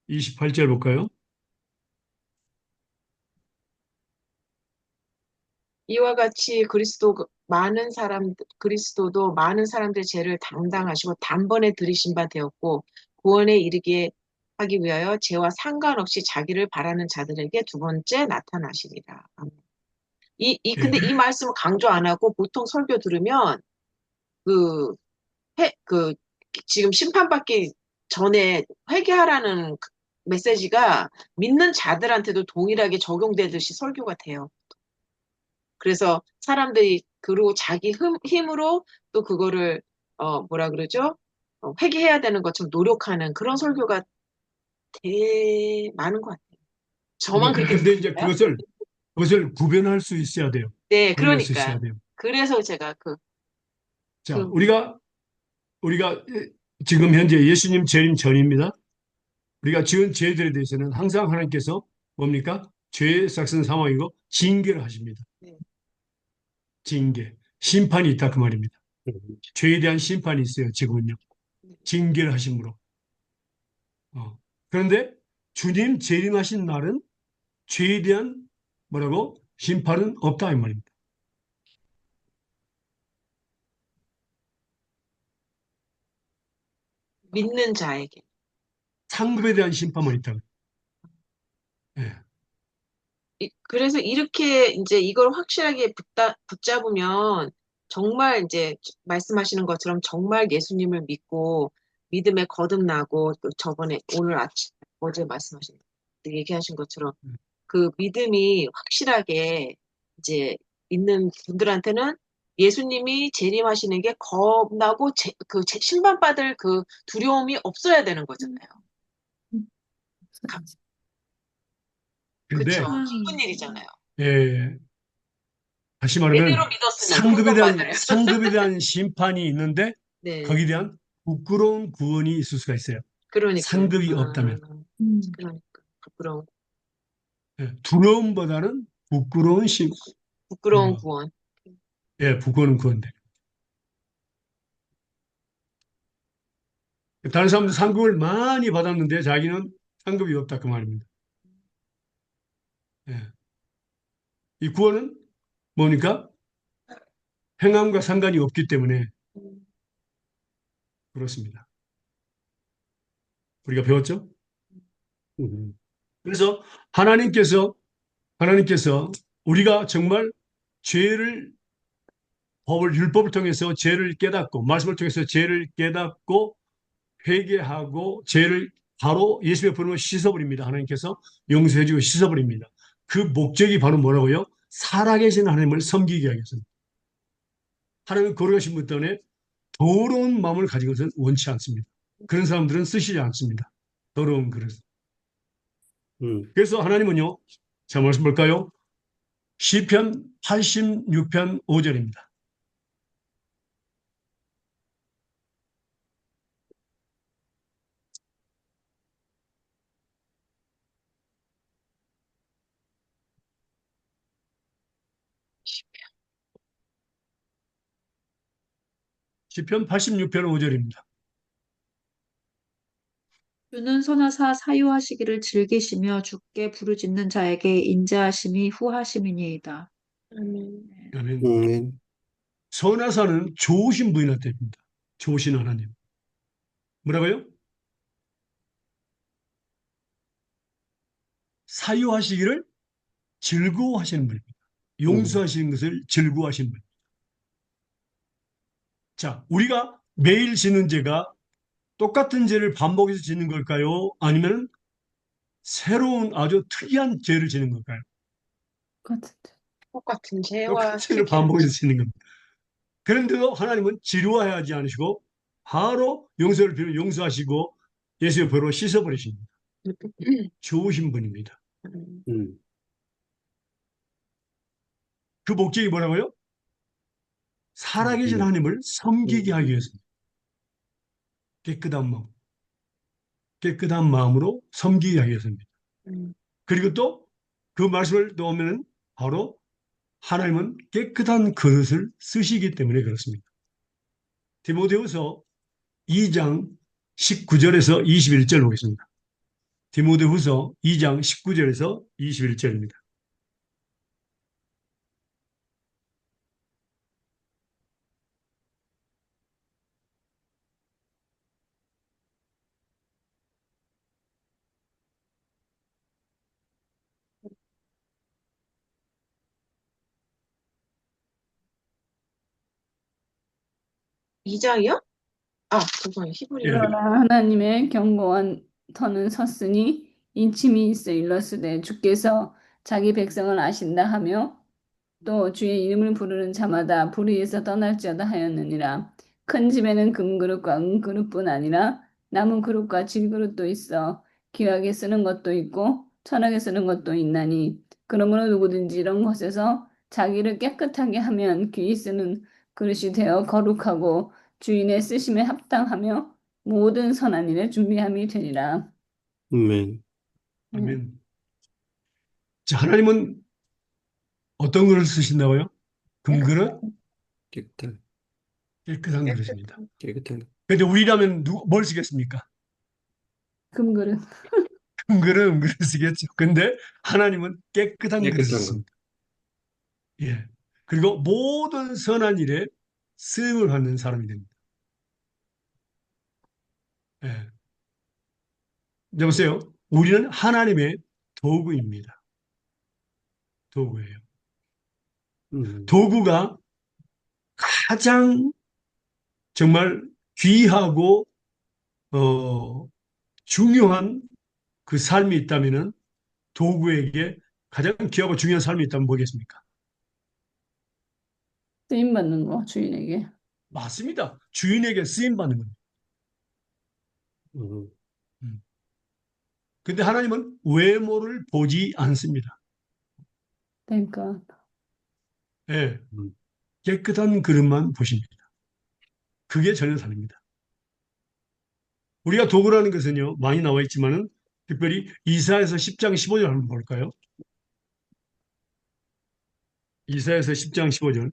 28절 볼까요? 이와 같이 그리스도도 많은 사람들의 죄를 담당하시고 단번에 들이신 바 되었고 구원에 이르게 하기 위하여 죄와 상관없이 자기를 바라는 자들에게 두 번째 나타나시리라. 근데 예. 이 말씀을 강조 안 하고 보통 설교 들으면 그, 그, 지금 심판받기 전에 회개하라는 메시지가 믿는 자들한테도 동일하게 적용되듯이 설교가 돼요. 그래서 사람들이 그리고 자기 힘으로 또 그거를 뭐라 그러죠? 회개해야 되는 것처럼 노력하는 그런 설교가 되게 많은 것 같아요. 저만 그렇게 근데 이제 느끼나요? 그것을 구별할 수 있어야 돼요. 네, 구별할 수 있어야 그러니까. 돼요. 그래서 제가 자, 우리가 지금 현재 예수님 재림 전입니다. 우리가 지은 죄들에 대해서는 항상 하나님께서 뭡니까? 죄의 삭슨 상황이고 징계를 하십니다. 네. 징계. 심판이 있다 그 말입니다. 죄에 대한 심판이 있어요. 지금은요. 징계를 하심으로. 그런데 주님 재림하신 날은 죄에 대한 뭐라고? 심판은 없다 이 말입니다. 믿는 자에게. 상급에 대한 심판만 있다. 예. 그래서 이렇게 이제 이걸 확실하게 붙잡으면 정말 이제 말씀하시는 것처럼 정말 예수님을 믿고 믿음에 거듭나고 또 오늘 아침 어제 얘기하신 것처럼 그 믿음이 확실하게 이제 있는 분들한테는 예수님이 재림하시는 게 겁나고 심판받을 그 두려움이 없어야 되는 거잖아요. 그쵸? 근데 기쁜 일이잖아요. 예, 다시 말하면 제대로 믿었으면 구원받으래요. 상급에 대한 심판이 있는데 네, 거기에 대한 부끄러운 구원이 있을 수가 있어요. 그러니까요. 상급이 없다면. 그러니까 부끄러운 예, 두려움보다는 부끄러운 어, 구원. 예, 부끄러운 구원대. 다른 사람들 상급을 많이 받았는데 자기는 상급이 없다 그 말입니다. 예. 이 구원은 뭡니까? 행함과 상관이 없기 때문에 그렇습니다. 우리가 배웠죠? 그래서 하나님께서 우리가 정말 죄를 법을 율법을 통해서 죄를 깨닫고 말씀을 통해서 죄를 깨닫고 회개하고 죄를 바로 예수의 부름을 씻어버립니다. 하나님께서 용서해주고 씻어버립니다. 그 목적이 바로 뭐라고요? 살아계신 하나님을 섬기게 하겠습니다. 하나님은 거룩하신 분 때문에 더러운 마음을 가진 것은 원치 않습니다. 그런 사람들은 쓰시지 않습니다. 더러운 그릇. 그래서 하나님은요, 자 말씀 볼까요? 시편 86편 5절입니다. 시편 86편 5절입니다. 주는 선하사 사유하시기를 즐기시며 주께 부르짖는 자에게 인자하심이 후하심이니이다. 아멘. 선하사는 좋으신 분이라 됩니다. 좋으신 하나님. 뭐라고요? 사유하시기를 즐거워하시는 분입니다. 용서하시는 것을 즐거워하시는 분. 자, 우리가 매일 짓는 죄가 똑같은 죄를 반복해서 짓는 걸까요? 아니면 새로운 아주 특이한 죄를 짓는 걸까요? 똑같은 죄와 똑같은 죄를 특이한 반복해서 짓는 겁니다. 그런데도 하나님은 지루하지 않으시고 바로 용서를 빌어 용서하시고 예수의 보혈로 씻어버리십니다. 좋으신 분입니다. 그 목적이 뭐라고요? 살아계신 하나님을 섬기게 하기 위해서입니다. 깨끗한 마음으로 섬기게 하기 위해서입니다. 그리고 또 그 말씀을 넣으면 바로 하나님은 깨끗한 그릇을 쓰시기 때문에 그렇습니다. 디모데후서 2장 19절에서 21절 보겠습니다. 디모데후서 2장 19절에서 21절입니다. 이장이요? 아, 죄송해요. 히브리어. 예. 그러나 하나님의 견고한 터는 섰으니 인침이 있어 일렀으되 주께서 자기 백성을 아신다 하며 또 주의 이름을 부르는 자마다 불의에서 떠날지어다 하였느니라. 큰 집에는 금그릇과 은그릇뿐 아니라 나무 그릇과 질그릇도 있어 귀하게 쓰는 것도 있고 천하게 쓰는 것도 있나니 그러므로 누구든지 이런 것에서 자기를 깨끗하게 하면 귀히 쓰는 그릇이 되어 거룩하고 주인의 쓰심에 합당하며 모든 선한 일에 준비함이 되리라. 아멘. 자, 하나님은 어떤 그릇을 쓰신다고요? 금그릇? 깨끗한 그릇입니다. 그런데 우리라면 뭘 쓰겠습니까? 금그릇. 금그릇, 은그릇 쓰겠죠. 근데 하나님은 깨끗한 그릇을 씁니다. 예. 그리고 모든 선한 일에 쓰임을 받는 사람이 됩니다. 예. 여보세요. 우리는 하나님의 도구입니다. 도구예요. 도구가 가장 정말 귀하고 중요한 그 삶이 있다면은 도구에게 가장 귀하고 중요한 삶이 있다면 뭐겠습니까? 쓰임 받는 거 주인에게. 맞습니다. 주인에게 쓰임 받는 겁니다. 근데 하나님은 외모를 보지 않습니다. 그러니까 예. 깨끗한 그릇만 보십니다. 그게 전혀 다릅니다. 우리가 도구라는 것은요, 많이 나와 있지만은 특별히 이사야서 10장 15절 한번 볼까요? 이사야서 10장 15절.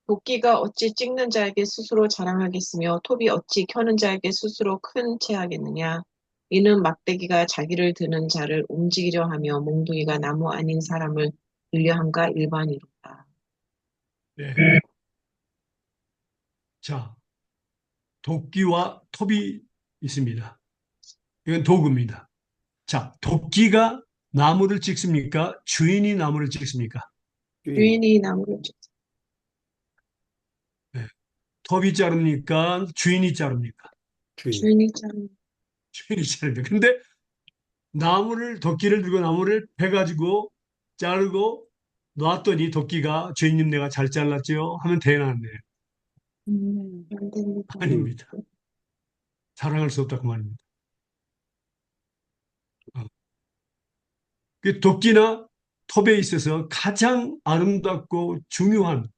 도끼가 어찌 찍는 자에게 스스로 자랑하겠으며 톱이 어찌 켜는 자에게 스스로 큰 체하겠느냐. 이는 막대기가 자기를 드는 자를 움직이려 하며 몽둥이가 나무 아닌 사람을 들려 함과 일반이로다. 네. 자, 도끼와 톱이 있습니다. 이건 도구입니다. 자, 도끼가 나무를 찍습니까? 주인이 나무를 찍습니까? 주인이 나무를 쫓 네. 톱이 자릅니까? 주인이 자릅니까? 주인이 참 주인이 자릅니다. 근데 도끼를 들고 나무를 베가지고 자르고 놨더니 도끼가 주인님 내가 잘 잘랐죠? 하면 대단한데 안 됩니다. 아닙니다. 사랑할 수 없다 그 말입니다. 어. 그 도끼나 톱에 있어서 가장 아름답고 중요한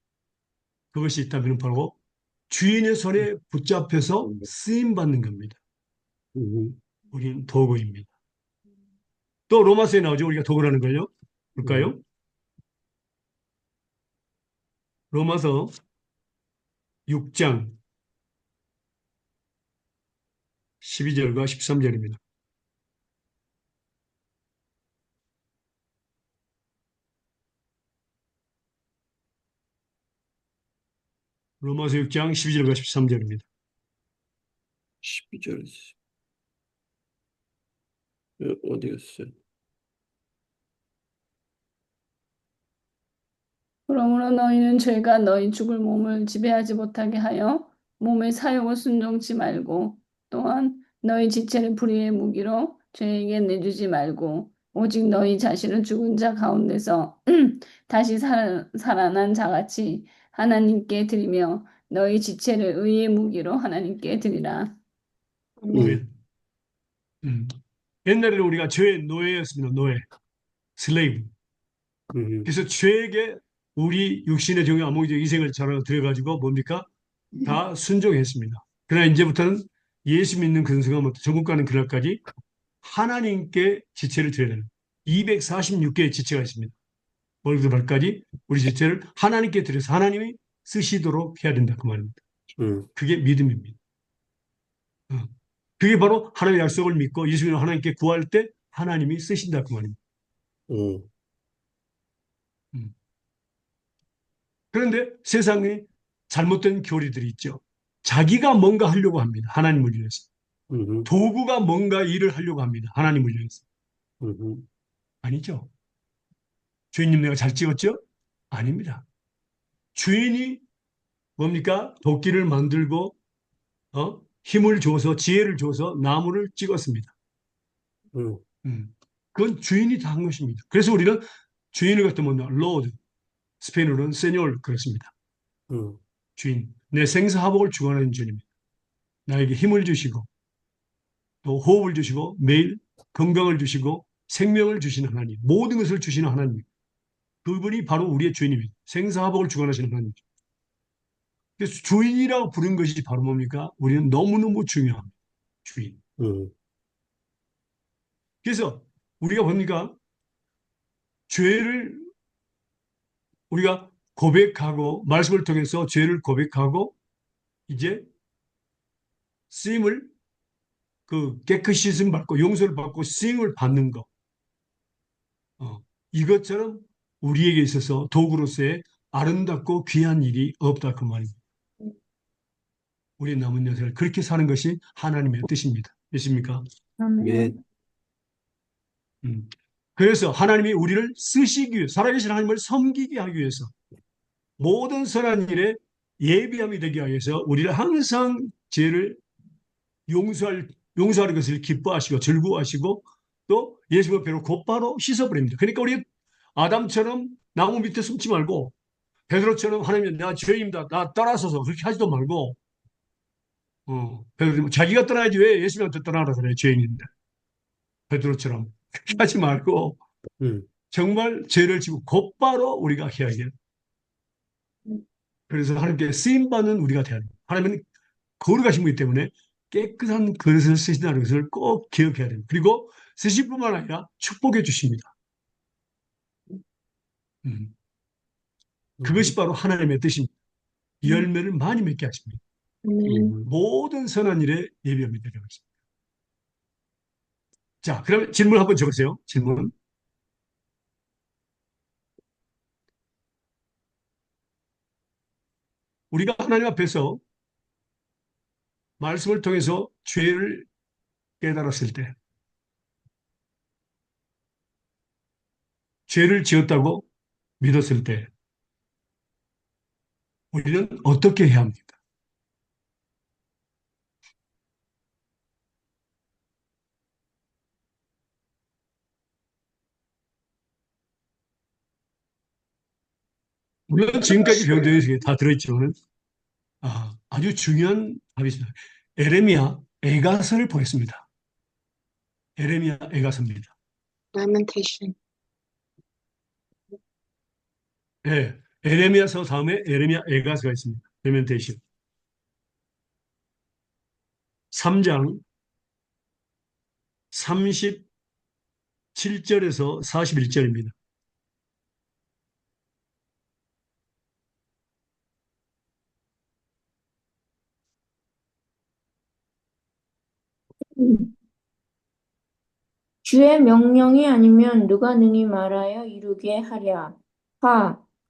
그것이 있다면 바로 주인의 손에 붙잡혀서 쓰임 받는 겁니다. 우리는 도구입니다. 또 로마서에 나오죠. 우리가 도구라는 걸요. 볼까요? 로마서 6장 12절과 13절입니다. 로마서 6장 12절과 13절입니다. 12절. 어디 갔어요? 그러므로 너희는 죄가 너희 죽을 몸을 지배하지 못하게 하여 몸의 사욕을 순종치 말고 또한 너희 지체를 불의의 무기로 죄에게 내주지 말고 오직 너희 자신을 죽은 자 가운데서 다시 살아난 자같이 하나님께 드리며 너희 지체를 의의 무기로 하나님께 드리라. 아멘. 옛날에는 우리가 죄의 노예였습니다. 노예, 슬레이브. 그래서 죄에게 우리 육신의 정의 암흑적 희생을 들여가지고 뭡니까? 다 순종했습니다. 그러나 이제부터는 예수 믿는 그 순간부터 천국 가는 그날까지 하나님께 지체를 드려야 되는 246개의 지체가 있습니다. 머리부터 발까지 우리 지체를 하나님께 드려서 하나님이 쓰시도록 해야 된다 그 말입니다. 그게 믿음입니다. 그게 바로 하나님의 약속을 믿고 예수 믿는 하나님께 구할 때 하나님이 쓰신다 그 말입니다. 그런데 세상에 잘못된 교리들이 있죠. 자기가 뭔가 하려고 합니다. 하나님을 위해서. 도구가 뭔가 일을 하려고 합니다. 하나님을 위해서. 아니죠. 주인님 내가 잘 찍었죠? 아닙니다. 주인이 뭡니까? 도끼를 만들고 힘을 줘서 지혜를 줘서 나무를 찍었습니다. 그건 주인이 다 한 것입니다. 그래서 우리는 주인을 갖다 뭐냐? 로드, 스페인어로는 세뇨를 그렇습니다. 주인, 내 생사화복을 주관하는 주님입니다. 나에게 힘을 주시고 또 호흡을 주시고 매일 건강을 주시고 생명을 주시는 하나님, 모든 것을 주시는 하나님, 그분이 바로 우리의 주인입니다. 생사화복을 주관하시는 하나님. 그래서 주인이라고 부른 것이 바로 뭡니까? 우리는 너무너무 중요합니다. 주인. 그래서 우리가 뭡니까? 죄를 우리가 고백하고 말씀을 통해서 죄를 고백하고 이제 쓰임을 깨끗이 씻음 받고 용서를 받고 쓰임을 받는 것. 이것처럼 우리에게 있어서 도구로서의 아름답고 귀한 일이 없다 그 말입니다. 우리 남은 여생을 그렇게 사는 것이 하나님의 뜻입니다. 믿습니까? 예. 그래서 하나님이 우리를 쓰시기 위해 살아계신 하나님을 섬기게 하기 위해서 모든 선한 일에 예비함이 되게 하기 위해서 우리를 항상 죄를 용서하는 것을 기뻐하시고 즐거워하시고 또 예수의 배로 곧바로 씻어버립니다. 그러니까 우리 아담처럼 나무 밑에 숨지 말고 베드로처럼 하나님 나 죄인입니다. 나 떠나서서 그렇게 하지도 말고 베드로 자기가 떠나야지 왜 예수님한테 떠나라 그래 죄인인데 베드로처럼 그렇게 하지 말고 정말 죄를 지고 곧바로 우리가 해야 해요. 그래서 하나님께 쓰임받는 우리가 돼야 됩니다. 하나님은 거룩하신 분이기 때문에 깨끗한 그릇을 쓰신다는 것을 꼭 기억해야 됩니다. 그리고 쓰실 뿐만 아니라 축복해 주십니다. 그것이 바로 하나님의 뜻입니다. 열매를 많이 맺게 하십니다. 아멘. 모든 선한 일에 예비함이 되게 하십니다. 자, 그러면 질문 한번 적으세요. 질문. 우리가 하나님 앞에서 말씀을 통해서 죄를 깨달았을 때, 죄를 지었다고 믿었을 때, 우리는 어떻게 해야 합니까? 물론 지금까지 배운 내용 중에 다 들어있지만은, 아주 중요한 답이 있습니다. 에레미야 애가서를 보겠습니다. 에레미야 애가서입니다. Lamentation. 예, 에레미야서 다음에 에레미야 애가서가 있습니다. 레멘테이션. 3장 37절에서 41절입니다. 주의 명령이 아니면 누가 능히 말하여 이루게 하랴.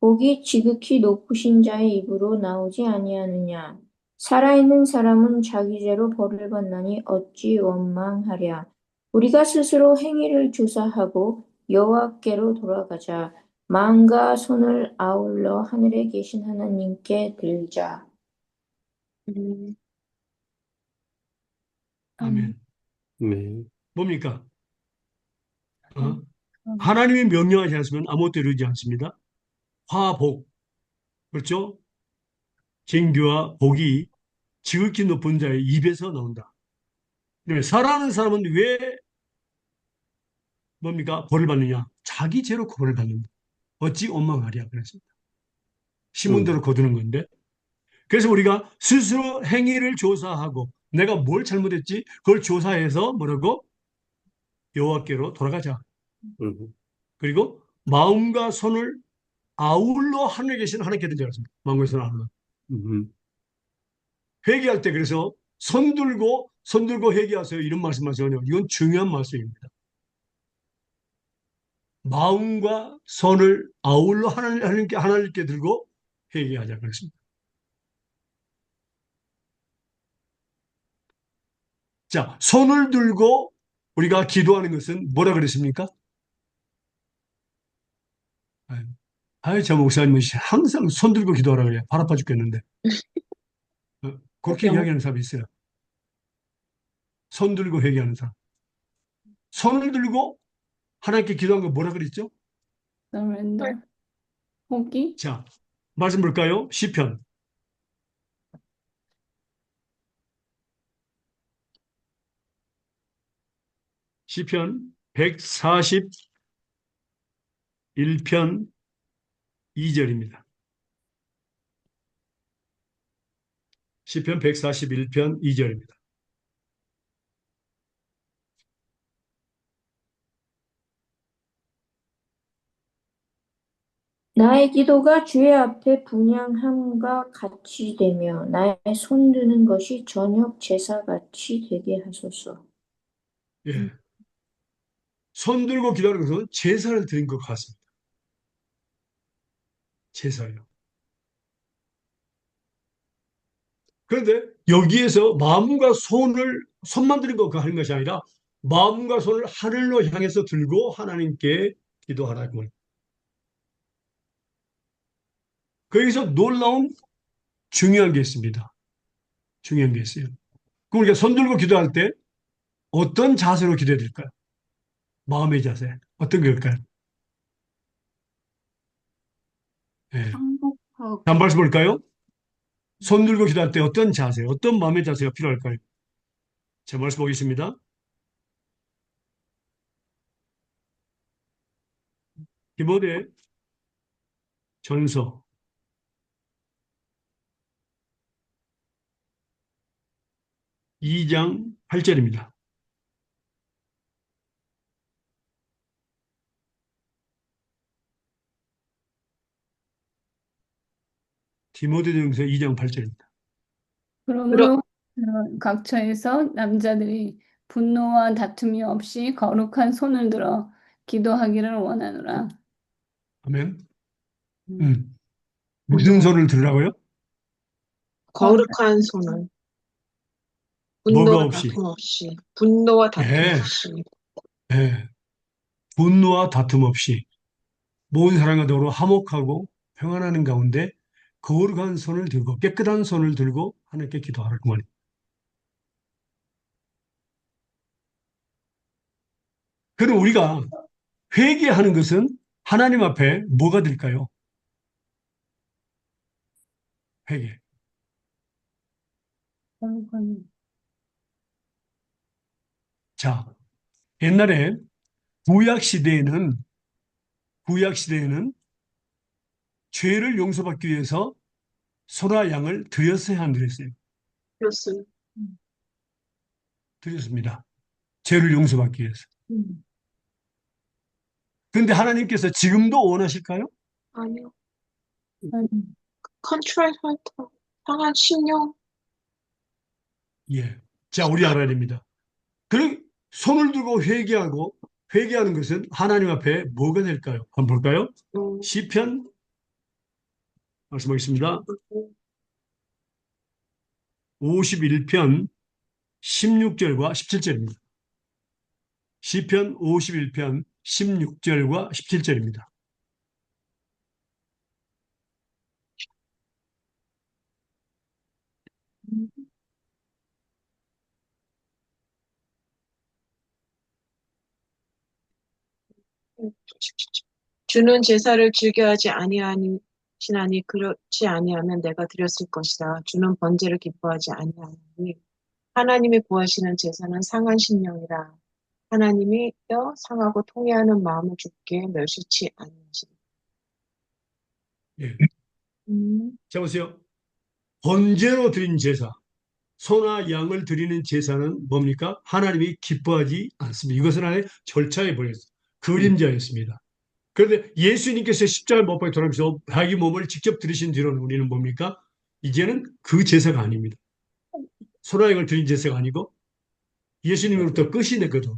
복이 지극히 높으신 자의 입으로 나오지 아니하느냐. 살아있는 사람은 자기 죄로 벌을 받나니 어찌 원망하랴. 우리가 스스로 행위를 조사하고 여호와께로 돌아가자. 마음과 손을 아울러 하늘에 계신 하나님께 들자. 음, 아멘. 네. 뭡니까? 하나님이 명령하지 않으면 아무것도 이루지 않습니다. 화복, 그렇죠? 징교와 복이 지극히 높은 자의 입에서 나온다. 그러면 사랑하는 사람은 왜 뭡니까? 벌을 받느냐? 자기 죄로 벌을 받는다. 어찌 원망하랴 그랬습니다. 심은 대로 거두는 건데. 그래서 우리가 스스로 행위를 조사하고 내가 뭘 잘못했지? 그걸 조사해서 뭐라고? 여호와께로 돌아가자. 음, 그리고 마음과 손을 아울러 하늘에 계신 하나님께 드리겠습니다. 마음과 손을 아울러. 음, 회개할 때 그래서 손 들고 회개하세요. 이런 말씀하시거든요. 이건 중요한 말씀입니다. 마음과 손을 아울러 하나님께 들고 회개하자 그랬습니다. 자, 손을 들고 우리가 기도하는 것은 뭐라 그랬습니까? 저 목사님은 항상 손 들고 기도하라 그래요. 발 아파 죽겠는데. 그렇게 이야기하는 사람이 있어요. 손 들고 회개하는 사람. 손을 들고 하나님께 기도한 거 뭐라 그랬죠? surrender. 포기? 자, 말씀 볼까요? 시편. 시편 141편 2절입니다. 시편 141편 2절입니다. 나의 기도가 주의 앞에 분향함과 같이 되며 나의 손 드는 것이 저녁 제사같이 되게 하소서. 예. 손 들고 기도하는 것은 제사를 드린 것 같습니다. 제사요. 그런데 여기에서 마음과 손만 드는 거 하는 것이 아니라 마음과 손을 하늘로 향해서 들고 하나님께 기도하라고. 거기서 놀라운 중요한 게 있습니다. 중요한 게 있어요. 그럼 우리가 손 들고 기도할 때 어떤 자세로 기도해야 될까요? 마음의 자세. 어떤 걸까요? 예. 항복하고 한 말씀 볼까요? 손 들고 기도할 때 어떤 자세, 어떤 마음의 자세가 필요할까요? 제 말씀 보겠습니다. 디모데 전서 2장 8절입니다. 디모데전서 2장 8절입니다. 그러, 그러므로 각처에서 남자들이 분노와 다툼이 없이 거룩한 손을 들어 기도하기를 원하노라. 아멘. 음. 무슨 손을 들으라고요? 거룩한 손을 뭐가 분노와 없이. 다툼 없이 분노와 다툼 예, 없이 예. 분노와 다툼 없이 모든 사람과 더불어 화목하고 평안하는 가운데 거룩한 손을 들고 깨끗한 손을 들고 하나님께 기도하라 그 말이에요. 그럼 우리가 회개하는 것은 하나님 앞에 뭐가 될까요? 회개. 거룩한 자, 옛날에 구약 시대에는 죄를 용서받기 위해서 소라 양을 드렸어야 안 드렸어요? 그렇습니다. 드렸습니다. 죄를 용서받기 위해서. 음. 그런데 하나님께서 지금도 원하실까요? 아니요. 아니, 컨트롤 헌터 상한 신용 예. 자, 우리 알아야 됩니다. 그 손을 들고 회개하는 것은 하나님 앞에 뭐가 될까요? 한번 볼까요? 시편 말씀하겠습니다. 51편 16절과 17절입니다. 시편 51편 16절과 17절입니다. 주는 제사를 즐겨하지 아니하시나니 그렇지 아니하면 내가 드렸을 것이다. 주는 번제를 기뻐하지 아니하니 하나님이 구하시는 제사는 상한 심령이라. 하나님이여 상하고 통회하는 마음을 주께 멸시치 아니하시니. 예. 음, 자, 보세요. 번제로 드린 제사, 소나 양을 드리는 제사는 뭡니까? 하나님이 기뻐하지 않습니다. 이것은 하나의 절차에 보였어요. 그림자였습니다. 그런데 예수님께서 십자가에 못 박혀 돌아가면서 자기 몸을 직접 들이신 뒤로는 우리는 뭡니까? 이제는 그 제사가 아닙니다. 소나 양을 드린 제사가 아니고 예수님으로부터 끝이 냈거든.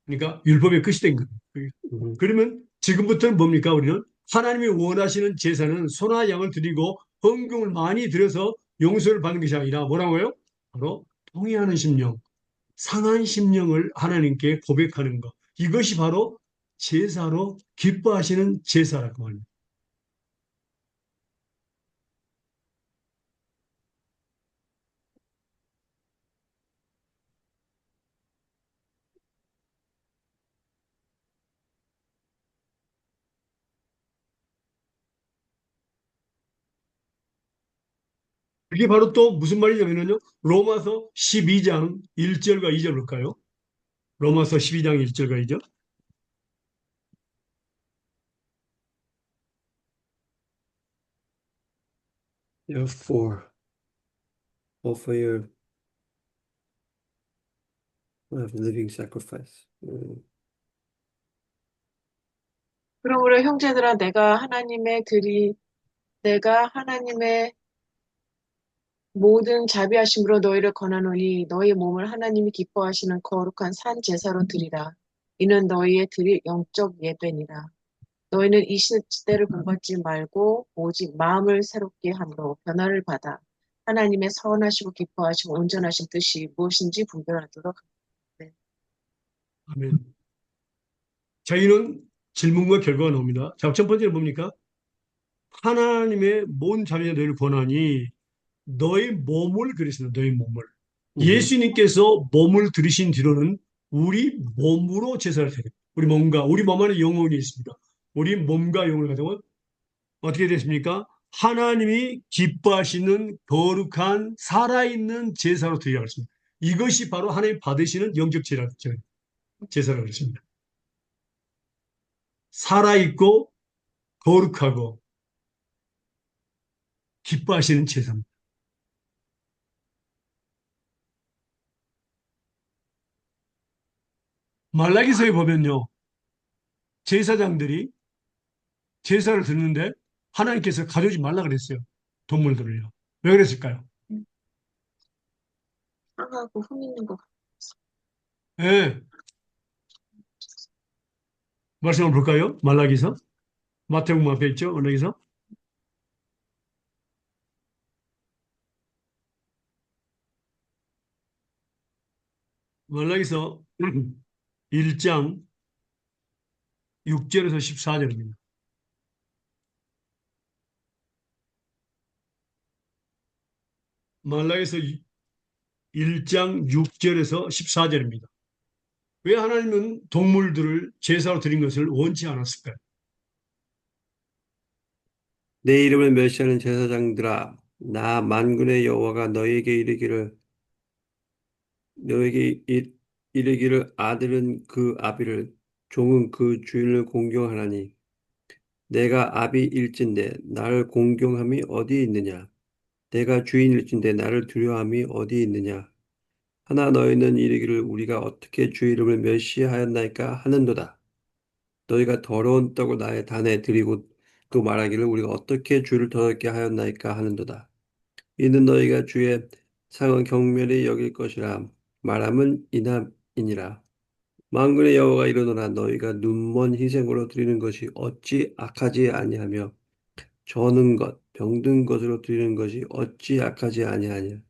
그러니까 율법의 끝이 된 거예요. 그러면 지금부터는 뭡니까? 우리는 하나님이 원하시는 제사는 소나 양을 드리고 헌금을 많이 들여서 용서를 받는 것이 아니라 뭐라고요? 바로 통회하는 심령, 상한 심령을 하나님께 고백하는 것. 이것이 바로 제사로 기뻐하시는 제사라고 합니다. 이게 바로 또 무슨 말이냐면요. 로마서 12장 1절과 2절 볼까요? 로마서 12장 1절과 2절. Therefore, offer your living sacrifice. 그러므로 형제들아 내가 하나님의 모든 자비하심으로 너희를 권하노니 너희 몸을 하나님이 기뻐하시는 거룩한 산 제사로 드리라. 이는 너희의 드릴 영적 예배니라. 너희는 이 시대를 본받지 말고 오직 마음을 새롭게 함으로 변화를 받아 하나님의 선하시고 기뻐하시고 온전하신 뜻이 무엇인지 분별하도록 하라. 아멘. 저희는 질문과 결과가 나옵니다. 자, 첫 번째는 뭡니까? 하나님의 모든 자녀 너희를 권하니 너의 몸을 그리시는 너의 몸을. 예수님께서 몸을 들이신 뒤로는 우리 몸으로 제사를 드립니다. 우리 몸 안에 영혼이 있습니다. 우리 몸과 영혼을 가지고 어떻게 됐습니까? 하나님이 기뻐하시는 거룩한 살아있는 제사로 드리라고 했습니다. 이것이 바로 하나님 받으시는 영적 제사라고 했습니다. 살아있고 거룩하고 기뻐하시는 제사입니다. 말라기서에 보면요. 제사장들이 제사를 드리는데 하나님께서 가져오지 말라 그랬어요. 동물들을요. 왜 그랬을까요? 상하고 흠 있는 것 예, 말씀을 볼까요? 말라기서. 마태복음 앞에 있죠? 말라기서. 말라기서 1장 6절에서 14절입니다. 말라기서 1장 6절에서 14절입니다. 왜 하나님은 동물들을 제사로 드린 것을 원치 않았을까요? 내 이름을 멸시하는 제사장들아, 나 만군의 여호와가 너에게 이르기를 아들은 그 아비를, 종은 그 주인을 공경하나니, 내가 아비일진데 나를 공경함이 어디 있느냐? 내가 주인일진데 나를 두려워함이 어디 있느냐? 하나 너희는 이르기를 우리가 어떻게 주 이름을 멸시하였나이까 하는도다. 너희가 더러운 떡을 나의 단에 드리고 또 말하기를 우리가 어떻게 주를 더럽게 하였나이까 하는도다. 이는 너희가 주의 상은 경멸히 여길 것이라 말함은 이남이니라. 만군의 여호와가 이르노라 너희가 눈먼 희생으로 드리는 것이 어찌 악하지 아니하며 저는 것 병든 것으로 드리는 것이 어찌 악하지 아니하냐.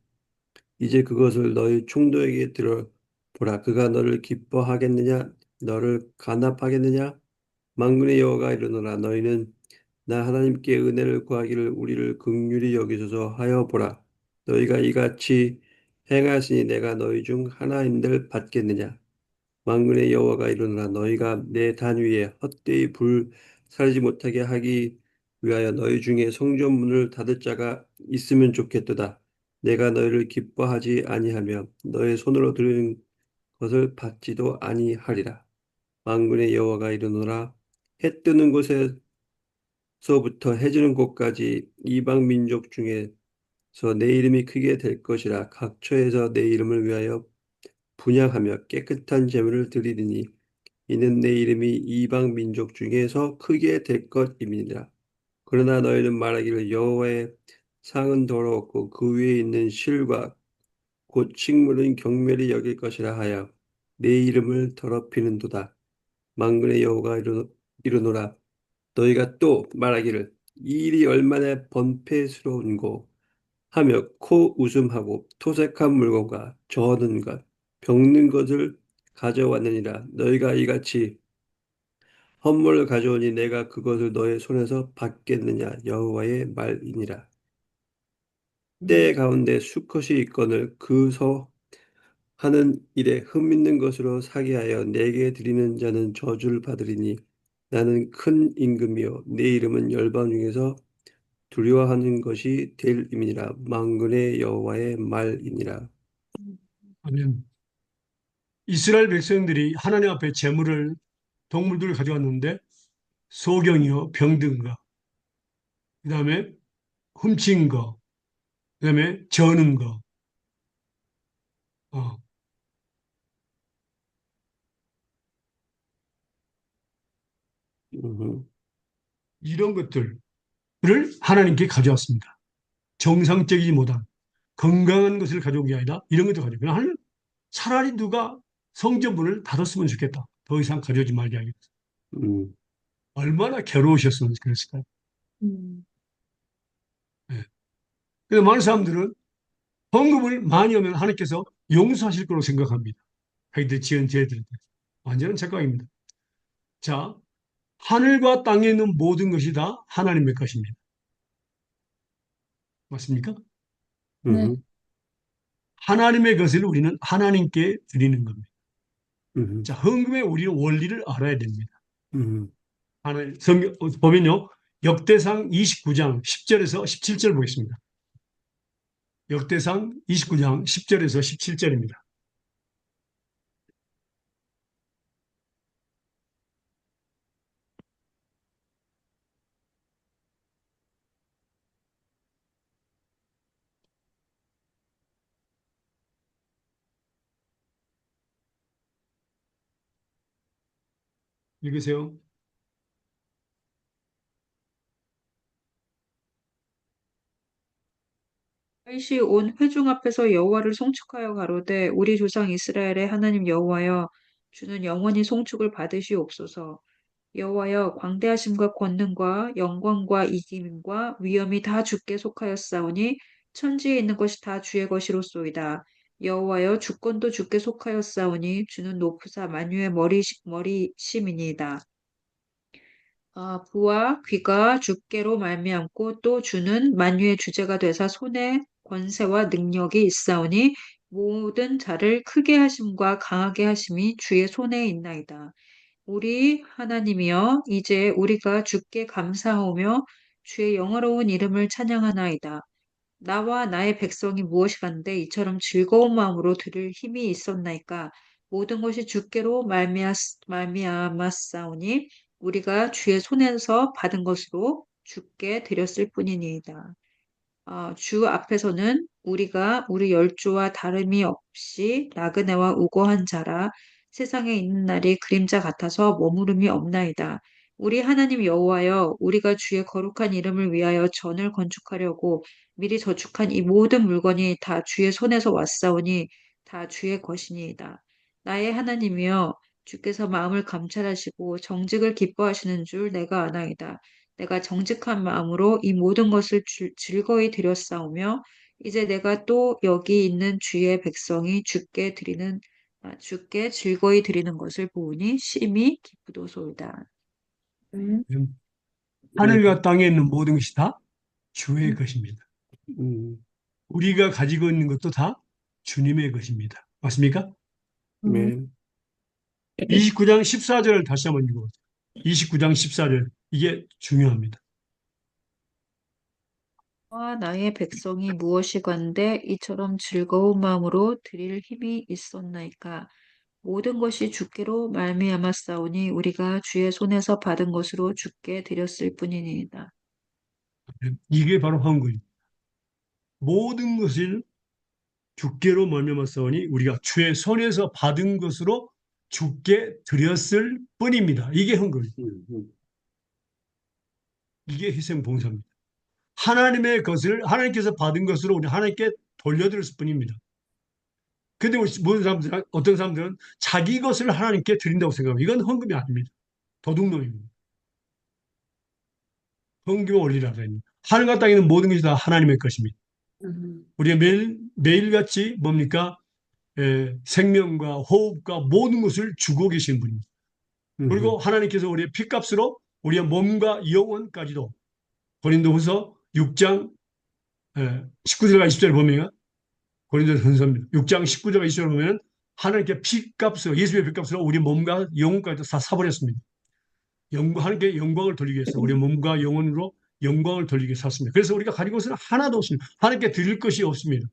이제 그것을 너희 총독에게 들어보라. 그가 너를 기뻐하겠느냐 너를 간합하겠느냐. 만군의 여호와가 이르노라 너희는 나 하나님께 은혜를 구하기를 우리를 긍휼히 여기소서 하여 보라. 너희가 이같이 행하였으니 내가 너희 중 하나인들 받겠느냐. 만군의 여호와가 이르노라 너희가 내 단 위에 헛되이 불 살지 못하게 하기 위하여 너희 중에 성전문을 닫을 자가 있으면 좋겠도다. 내가 너희를 기뻐하지 아니하며 너희 손으로 드리는 것을 받지도 아니하리라. 만군의 여호와가 이르노라 해 뜨는 곳에서부터 해 지는 곳까지 이방 민족 중에서 내 이름이 크게 될 것이라. 각처에서 내 이름을 위하여 분향하며 깨끗한 제물을 드리리니 이는 내 이름이 이방 민족 중에서 크게 될 것임이니라. 그러나 너희는 말하기를 여호와의 상은 더러웠고 그 위에 있는 실과 곧 식물은 경멸히 여길 것이라 하여 내 이름을 더럽히는도다. 만군의 여호가 이르노라 너희가 또 말하기를 이 일이 얼마나 번패스러운고 하며 코 웃음하고 토색한 물건과 저어든 것 병든 것을 가져왔느니라. 너희가 이같이 헌물을 가져오니 내가 그것을 너의 손에서 받겠느냐 여호와의 말이니라. 때 가운데 수컷이 있거늘 그 하는 일에 흠 있는 것으로 사기하여 내게 드리는 자는 저주를 받으리니 나는 큰 임금이요 내 이름은 열방 중에서 두려워하는 것이 될 임이니라. 만군의 여호와의 말이니라. 아멘. 이스라엘 백성들이 하나님 앞에 제물을 동물들을 가져왔는데 소경이요 병든 거, 그다음에 훔친 거, 그다음에 저는 거, 어, 음, 이런 것들을 하나님께 가져왔습니다. 정상적이지 못한 건강한 것을 가져온 게 아니라 이런 것도 가져오고 하나님 차라리 누가 성전문을 닫았으면 좋겠다. 더 이상 가져오지 말게 하겠다. 음, 얼마나 괴로우셨으면 그랬을까요? 음, 예. 근데 많은 사람들은 헌금을 많이 하면 하나님께서 용서하실 거로 생각합니다. 자기들 지은 죄들에 대해서. 완전한 착각입니다. 자, 하늘과 땅에 있는 모든 것이 다 하나님의 것입니다. 맞습니까? 네. 음, 하나님의 것을 우리는 하나님께 드리는 겁니다. 음, 자, 헌금의 우리는 원리를 알아야 됩니다. 음, 하나님, 성경, 보면요. 역대상 29장 10절에서 17절 보겠습니다. 역대상 29장 10절에서 17절입니다. 읽으세요. 다윗이 온 회중 앞에서 여호와를 송축하여 가로되 우리 조상 이스라엘의 하나님 여호와여 주는 영원히 송축을 받으시옵소서. 여호와여 광대하심과 권능과 영광과 이김과 위엄이 다 주께 속하였사오니 천지에 있는 것이 다 주의 것이로소이다. 여호와여 주권도 주께 속하였사오니 주는 높으사 만유의 머리심이니이다. 부와 귀가 주께로 말미암고 또 주는 만유의 주제가 되사 손에 권세와 능력이 있사오니 모든 자를 크게 하심과 강하게 하심이 주의 손에 있나이다. 우리 하나님이여 이제 우리가 주께 감사하오며 주의 영화로운 이름을 찬양하나이다. 나와 나의 백성이 무엇이간데 이처럼 즐거운 마음으로 들을 힘이 있었나이까. 모든 것이 주께로 말미암았사오니 우리가 주의 손에서 받은 것으로 주께 드렸을 뿐이니이다. 주 앞에서는 우리가 우리 열조와 다름이 없이 나그네와 우고한 자라. 세상에 있는 날이 그림자 같아서 머무름이 없나이다. 우리 하나님 여호와여 우리가 주의 거룩한 이름을 위하여 전을 건축하려고 미리 저축한 이 모든 물건이 다 주의 손에서 왔사오니 다 주의 것이니이다. 나의 하나님이여 주께서 마음을 감찰하시고 정직을 기뻐하시는 줄 내가 아나이다. 내가 정직한 마음으로 이 모든 것을 즐거이 드렸사오며 이제 내가 또 여기 있는 주의 백성이 주께 즐거이 드리는 것을 보니 심히 기쁘도소이다. 하늘과 땅에 있는 모든 것이 다 주의 것입니다. 음, 우리가 가지고 있는 것도 다 주님의 것입니다. 맞습니까? 네. 29장 14절을 다시 한번 읽어보세요. 29장 14절. 이게 중요합니다. 나의 백성이 무엇이건데 이처럼 즐거운 마음으로 드릴 힘이 있었나이까. 모든 것이 주께로 말미암았사오니 우리가 주의 손에서 받은 것으로 주께 드렸을 뿐이니이다. 이게 바로 헌금입니다. 모든 것을 주께로 말미암았사오니 우리가 주의 손에서 받은 것으로 주께 드렸을 뿐입니다. 이게 헌금입니다. 음. 이게 희생봉사입니다. 하나님의 것을 하나님께서 받은 것으로 우리 하나님께 돌려드렸을 뿐입니다. 근데 모든 사람들, 어떤 사람들은 자기 것을 하나님께 드린다고 생각합니다. 이건 헌금이 아닙니다. 도둑놈입니다. 헌금의 원리라고 합니다. 하늘과 땅에 있는 모든 것이 다 하나님의 것입니다. 우리가 매일같이 뭡니까? 생명과 호흡과 모든 것을 주고 계신 분입니다. 그리고 하나님께서 우리의 피값으로 우리의 몸과 영혼까지도 고린도후서 6장 19절과 20절을 보면 고린도전서입니다. 6장 19절과 20절을 보면 하나님께 피값으로 예수의 피값으로 우리 몸과 영혼까지도 다 사버렸습니다. 하나님께 영광을 돌리기 위해서 우리 몸과 영혼으로 영광을 돌리기 위해서 샀습니다. 그래서 우리가 가진 것은 하나도 없습니다. 하나님께 드릴 것이 없습니다.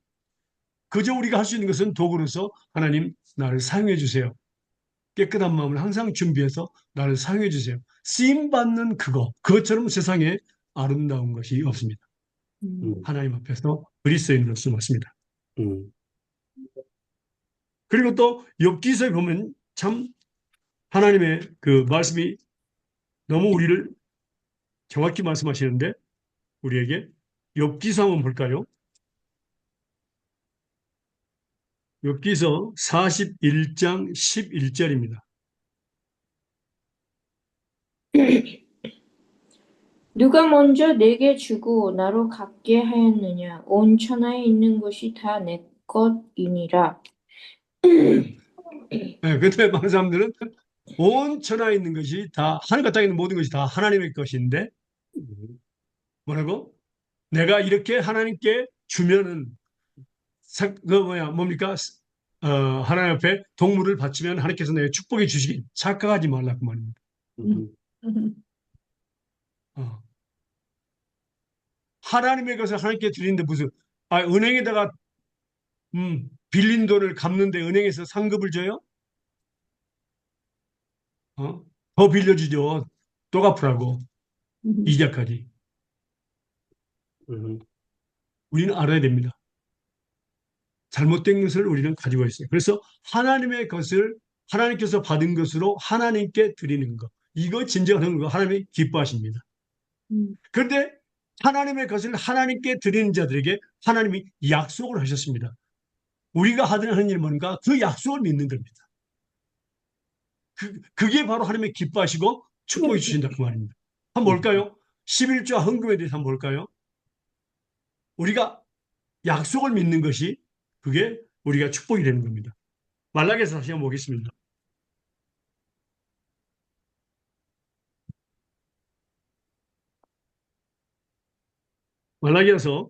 그저 우리가 할 수 있는 것은 도구로서 하나님 나를 사용해 주세요. 깨끗한 마음을 항상 준비해서 나를 사용해 주세요. 쓰임받는 그것처럼 세상에 아름다운 것이 없습니다. 하나님 앞에서 그리스도인으로서 맞습니다. 그리고 또 욥기서에 보면 참 하나님의 그 말씀이 너무 우리를 정확히 말씀하시는데 우리에게 욥기서 한번 볼까요? 욥기서 41장 11절입니다. 누가 먼저 내게 주고 나로 갖게 하였느냐? 온 천하에 있는 것이 다 내 것이니라. 그때 많은 사람들은 온 천하에 있는 것이 다 하늘과 땅에 있는 모든 것이 다 하나님의 것인데 뭐라고? 내가 이렇게 하나님께 주면은 뭡니까? 하나님 앞에 동물을 바치면 하나님께서 내게 축복해 주시기 착각하지 말라고 말입니다. 어. 하나님의 것을 하나님께 드리는데 무슨 은행에다가 빌린 돈을 갚는데 은행에서 상급을 줘요? 더 빌려주죠. 또 갚으라고. 이자까지. 우리는 알아야 됩니다. 잘못된 것을 우리는 가지고 있어요. 그래서 하나님의 것을 하나님께서 받은 것으로 하나님께 드리는 것. 이거 진정한 거 하나님이 기뻐하십니다. 그런데 하나님의 것을 하나님께 드리는 자들에게 하나님이 약속을 하셨습니다. 우리가 하는 일은 뭔가 그 약속을 믿는 겁니다. 그게 바로 하나님의 기뻐하시고 축복해 주신다 그 말입니다. 한번 볼까요? 11조 헌금에 대해서 한번 볼까요? 우리가 약속을 믿는 것이 그게 우리가 축복이 되는 겁니다. 말라기에서 다시 한번 보겠습니다. 말라기에서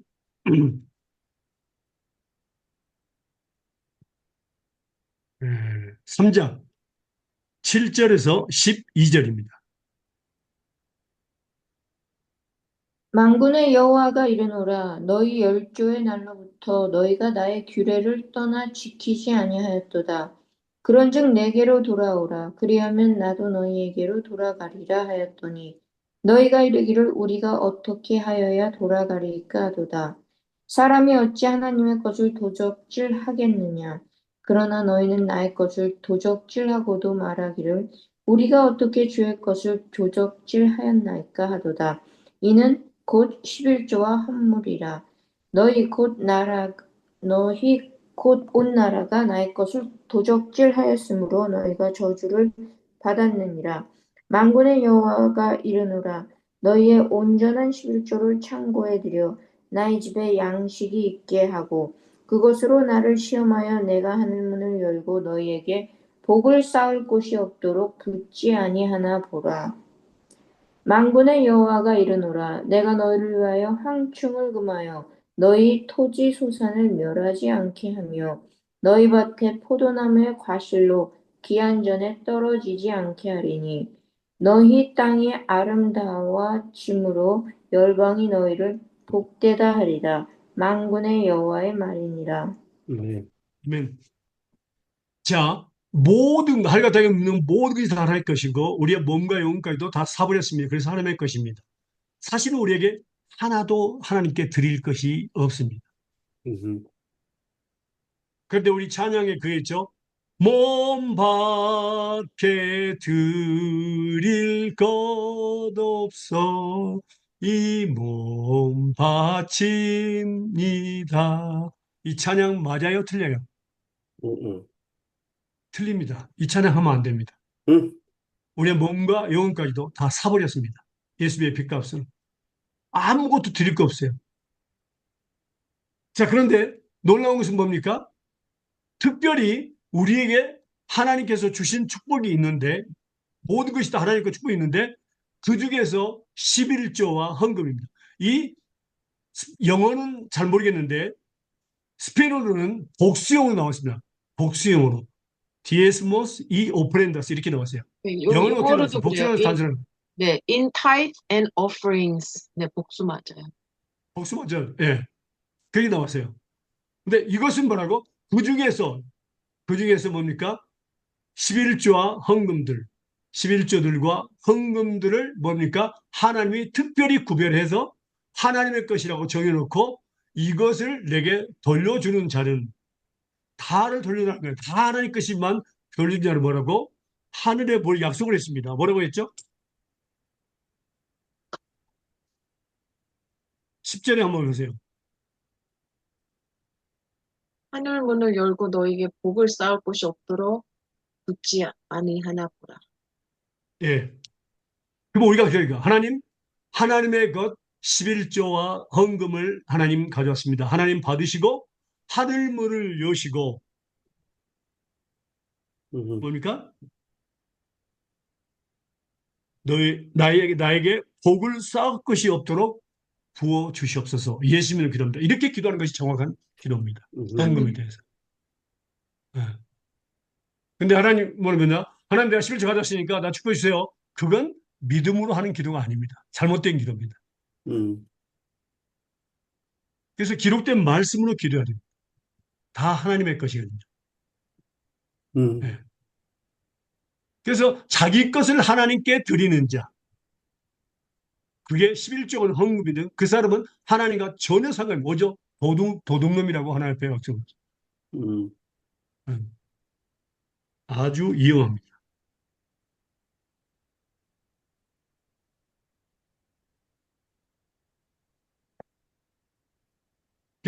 3장 7절에서 12절입니다. 만군의 여호와가 이르노라 너희 열조의 날로부터 너희가 나의 규례를 떠나 지키지 아니하였도다. 그런즉 내게로 돌아오라. 그리하면 나도 너희에게로 돌아가리라 하였더니 너희가 이르기를 우리가 어떻게 하여야 돌아가리까 하도다. 사람이 어찌 하나님의 것을 도적질하겠느냐. 그러나 너희는 나의 것을 도적질하고도 말하기를 우리가 어떻게 주의 것을 도적질하였나이까 하도다. 이는 곧 11조와 헌물이라. 너희 곧 온 나라가 나의 것을 도적질하였으므로 너희가 저주를 받았느니라. 만군의 여호와가 이르노라. 너희의 온전한 11조를 창고에 들여 나의 집에 양식이 있게 하고 그것으로 나를 시험하여 내가 하늘문을 열고 너희에게 복을 쌓을 곳이 없도록 붙지 아니하나 보라. 만군의 여호와가 이르노라. 내가 너희를 위하여 황충을 금하여 너희 토지 소산을 멸하지 않게 하며 너희 밭에 포도나무의 과실로 기한 전에 떨어지지 않게 하리니 너희 땅이 아름다워짐으로 열방이 너희를 복되다 하리라. 만군의 여호와의 말이니라. 네. 아멘. 자, 모든 하늘과 땅에 있는 모든 것이 다 하나님의 것이고 우리의 몸과 영혼까지도 다 사버렸습니다. 그래서 하나님의 것입니다. 사실은 우리에게 하나도 하나님께 드릴 것이 없습니다. 음, 그런데 우리 찬양에 그랬죠. 몸 밖에 드릴 것 없어 이 몸 바칩니다. 이 찬양 맞아요? 틀려요? 음, 틀립니다. 이 찬양 하면 안 됩니다. 음, 우리의 몸과 영혼까지도 다 사버렸습니다. 예수의 핏값은. 아무것도 드릴 거 없어요. 자, 그런데 놀라운 것은 뭡니까? 특별히 우리에게 하나님께서 주신 축복이 있는데 모든 것이 다 하나님께 축복이 있는데 그 중에서 11조와 헌금입니다. 이 영어는 잘 모르겠는데 스페인어로는 복수형으로 나왔습니다. 복수형으로. 디에스모스 이 오프렌다스 이렇게 나왔어요. 영어는 어떻게 나왔어요? 영어로도 그래요. 복수형에서 단순한 네, in tithe and offerings. 네, 복수 맞아요. 복수 먼저 예. 그게 나왔어요. 근데 이것은 뭐라고? 그 중에서 뭡니까? 11조와 헌금들, 11조들과 헌금들을 뭡니까? 하나님이 특별히 구별해서 하나님의 것이라고 정해놓고 이것을 내게 돌려주는 자는 다를 돌려주는 거예요. 다 하나님 것이만 돌려주는 자는 뭐라고? 하늘에 뭘 약속을 했습니다. 뭐라고 했죠? 10절에 한번 보세요. 하늘 문을 열고 너에게 복을 쌓을 곳이 없도록 붙지 아니하나 보라. 예. 그럼 우리가 그러니까 하나님의 것 11조와 헌금을 하나님 가져왔습니다. 하나님 받으시고 하늘문을 여시고 음, 뭡니까? 나에게 복을 쌓을 것이 없도록 부어 주시옵소서. 예수님을 기도합니다. 이렇게 기도하는 것이 정확한 기도입니다. 헌금에 아멘. 대해서. 예. 근데 하나님 뭐냐? 하나님 내가 11조 가져왔으니까 나 축복해 주세요. 그건 믿음으로 하는 기도가 아닙니다. 잘못된 기도입니다. 음, 그래서 기록된 말씀으로 기도해야 됩니다. 다 하나님의 것이거든요. 음, 예. 그래서 자기 것을 하나님께 드리는 자, 그게 11조건 헌금이든 그 사람은 하나님과 전혀 상관이 뭐죠? 도둑놈이라고 하나님 앞에 박수. 음. 아주 위험합니다.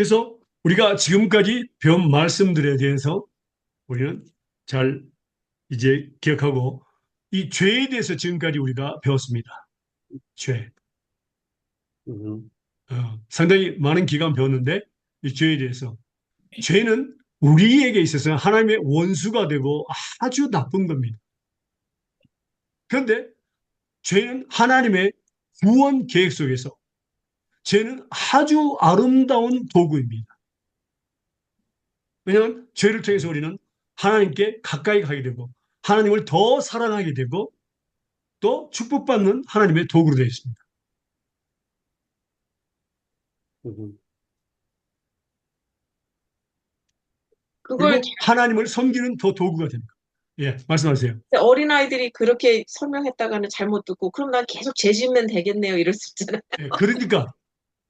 그래서 우리가 지금까지 배운 말씀들에 대해서 우리는 잘 이제 기억하고 이 죄에 대해서 지금까지 우리가 배웠습니다. 죄. 음, 상당히 많은 기간 배웠는데 이 죄에 대해서. 죄는 우리에게 있어서 하나님의 원수가 되고 아주 나쁜 겁니다. 그런데 죄는 하나님의 구원 계획 속에서 죄는 아주 아름다운 도구입니다. 왜냐하면 죄를 통해서 우리는 하나님께 가까이 가게 되고 하나님을 더 사랑하게 되고 또 축복받는 하나님의 도구로 되어 있습니다. 음, 그걸 그리고 하나님을 섬기는 더 도구가 됩니다. 예, 말씀하세요. 어린아이들이 그렇게 설명했다가는 잘못 듣고 그럼 난 계속 죄 짓면 되겠네요. 이럴 수 있잖아요. 예,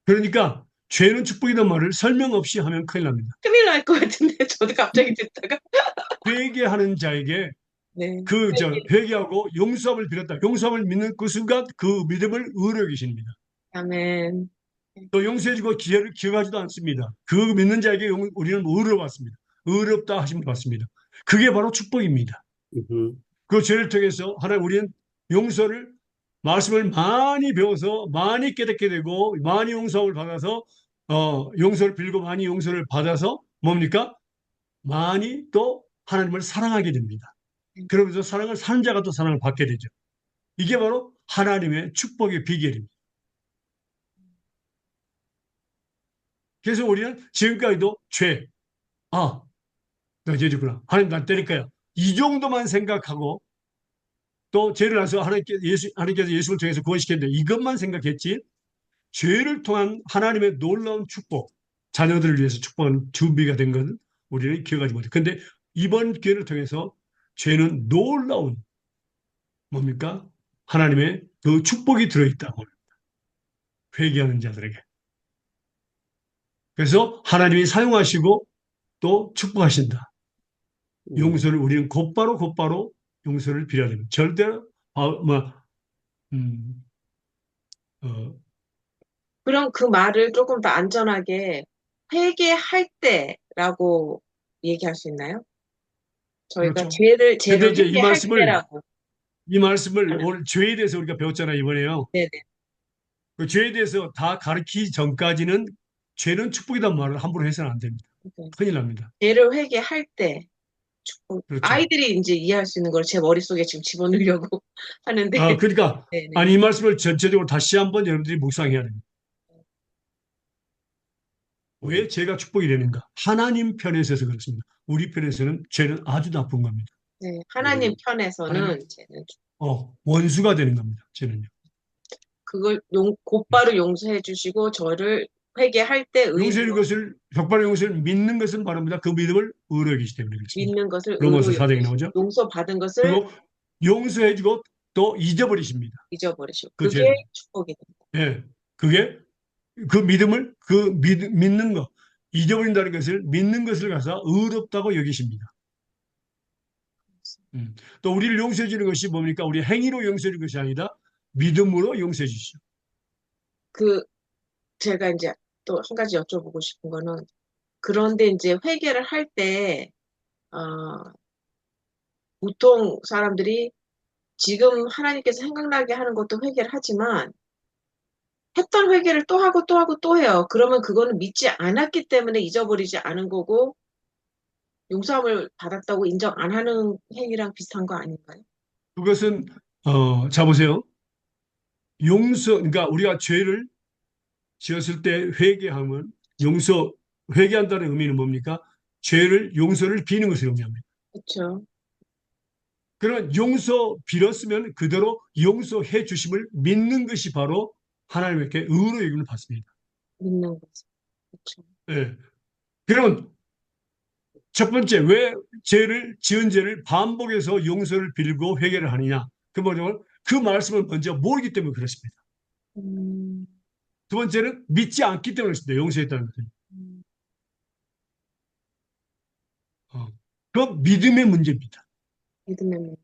그러니까 죄는 축복이란 말을 설명 없이 하면 큰일 납니다. 큰일 날 것 같은데 저도 갑자기 듣다가 회개하는 자에게 네. 회개하고 용서함을 빌었다. 용서함을 믿는 그 순간 그 믿음을 의뢰 계십니다. 아멘. 또 용서해주고 기회를 기억하지도 않습니다. 그 믿는 자에게 우리는 의롭습니다. 의롭다 하심을 받습니다. 그게 바로 축복입니다. 음, 그 죄를 통해서 하나님 우리는 용서를 말씀을 많이 배워서 많이 깨닫게 되고 많이 용서를 받아서 용서를 빌고 많이 용서를 받아서 뭡니까? 많이 또 하나님을 사랑하게 됩니다. 그러면서 사랑을 사는 자가 또 사랑을 받게 되죠. 이게 바로 하나님의 축복의 비결입니다. 그래서 우리는 지금까지도 나 죄지구나. 하나님 날 때릴 거야. 이 정도만 생각하고 또 죄를 나서 하나님께서 예수를 통해서 구원시켰는데 이것만 생각했지 죄를 통한 하나님의 놀라운 축복, 자녀들을 위해서 축복하는 준비가 된 것은 우리는 기억하지 못해요. 그런데 이번 기회를 통해서 죄는 놀라운 뭡니까? 하나님의 그 축복이 들어있다고 합니다. 회개하는 자들에게. 그래서 하나님이 사용하시고 또 축복하신다. 용서를 우리는 곧바로 용서를 빌어야 됩니다. 절대로 음, 어, 그럼 그 말을 조금 더 안전하게 회개할 때라고 얘기할 수 있나요? 저희가 그렇죠. 죄를 근데 이제 회개할 때라고. 이 말씀을 하는. 오늘 죄에 대해서 우리가 배웠잖아요, 이번에요. 네네. 그 죄에 대해서 다 가르치기 전까지는 죄는 축복이란 말을 함부로 해서는 안 됩니다. 큰일 납니다. 죄를 회개할 때 축복. 그렇죠. 아이들이 이제 이해할 수 있는 걸 제 머릿속에 지금 집어넣으려고 하는데. 그러니까, 네네. 이 말씀을 전체적으로 다시 한번 여러분들이 묵상해야 됩니다. 왜 죄가 축복이 되는가? 하나님 편에 서서 그렇습니다. 우리 편에서는 죄는 아주 나쁜 겁니다. 네, 하나님 편에서는 하나님- 죄는 원수가 되는 겁니다. 죄는요. 그걸 곧바로 용서해 주시고 저를 회개할 때 용서의 것을, 격발의 용서를 믿는 것은 바랍니다. 그 믿음을 의뢰 계시기 때문에 그렇습니다. 믿는 것을 로마서 의로 4장에 나오죠. 용서받은 것을 그리고 용서해주고 또 잊어버리십니다. 잊어버리시고 그 그게 죄를. 축복이 됩니다. 예. 그게 그 믿음을 믿는 거 잊어버린다는 것을 믿는 것을 가서 의롭다고 여기십니다. 또 우리를 용서해 주는 것이 뭡니까? 우리 행위로 용서해 주는 것이 아니라 믿음으로 용서해 주시죠. 그 제가 이제 또 한 가지 여쭤보고 싶은 거는 그런데 이제 회개를 할 때 보통 사람들이 지금 하나님께서 생각나게 하는 것도 회개를 하지만 했던 회개를 또 하고 또 하고 또 해요. 그러면 그거는 믿지 않았기 때문에 잊어버리지 않은 거고 용서함을 받았다고 인정 안 하는 행위랑 비슷한 거 아닌가요? 그것은 자 보세요. 그러니까 우리가 죄를 지었을 때 회개하면 회개한다는 의미는 뭡니까? 용서를 비는 것을 의미합니다. 그렇죠. 그런 용서 빌었으면 그대로 용서해 주심을 믿는 것이 바로 하나님께 의로 여김을 받습니다. 믿는 거죠. 그렇죠. 예. 그러면 첫 번째 왜 지은 죄를 반복해서 용서를 빌고 회개를 하느냐? 그 뭐냐면 그 말씀을 먼저 모르기 때문에 그렇습니다. 두 번째는 믿지 않기 때문에 그렇습니다. 용서했다는 것은. 그 믿음의 문제입니다. 믿음의 문제.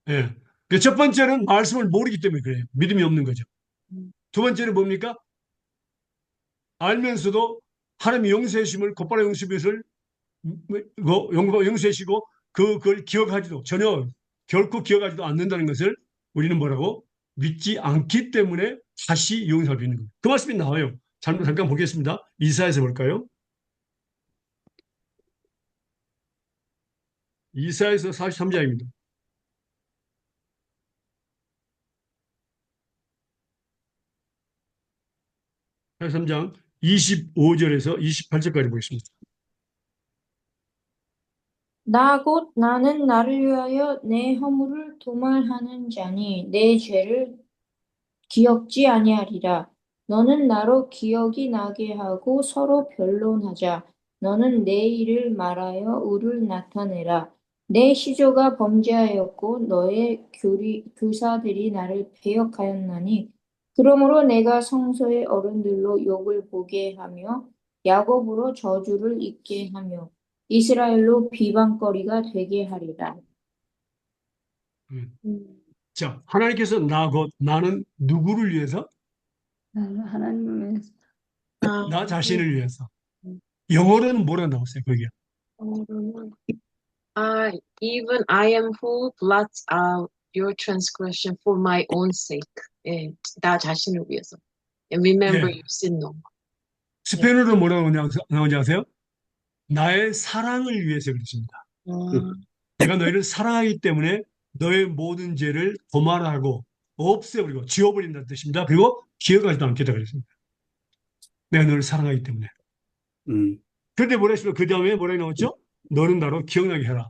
예. 첫 번째는 말씀을 모르기 때문에 그래요. 믿음이 없는 거죠. 두 번째는 뭡니까? 알면서도 하나님이 용서해 주심을 곧바로 용서해 주심을 용서해 주시고 그걸 기억하지도 전혀 결코 기억하지도 않는다는 것을 우리는 뭐라고 믿지 않기 때문에 다시 용서할 수 있는 거예요. 그 말씀이 나와요. 잠깐 보겠습니다. 이사야에서 볼까요? 이사야에서 43장입니다. 43장 25절에서 28절까지 보겠습니다. 나 곧 나는 나를 위하여 내 허물을 도말하는 자니 내 죄를 기억지 아니하리라. 너는 나로 기억이 나게 하고 서로 변론하자. 너는 내 일을 말하여 의를 나타내라. 내 시조가 범죄하였고 너의 교사들이 나를 배역하였나니 그러므로 내가 성소의 어른들로 욕을 보게 하며 야곱으로 저주를 입게 하며 이스라엘로 비방거리가 되게 하리라. 음. 음. 자, 하나님께서 나는 누구를 위해서? 나는 하나님을 위해서. 아, 나 자신을 위해서. 음. 영어로는 뭐라 나왔어요, 거기에? 아, even I am who blots out your transgression for my own sake. 예, 나 자신을 위해서. And remember 예. your sin no more. 스페인어로 뭐라고 나오는지 아세요? 나의 사랑을 위해서 그랬습니다. 내가 너희를 사랑하기 때문에 너의 모든 죄를 도말하고 없애버리고 지워버린다는 뜻입니다. 그리고 기억하지도 않겠다 그랬습니다. 내가 너를 사랑하기 때문에. 음, 그런데 뭐라 했습니까? 그 다음에 뭐라 나왔죠? 너는 나로 기억나게 해라.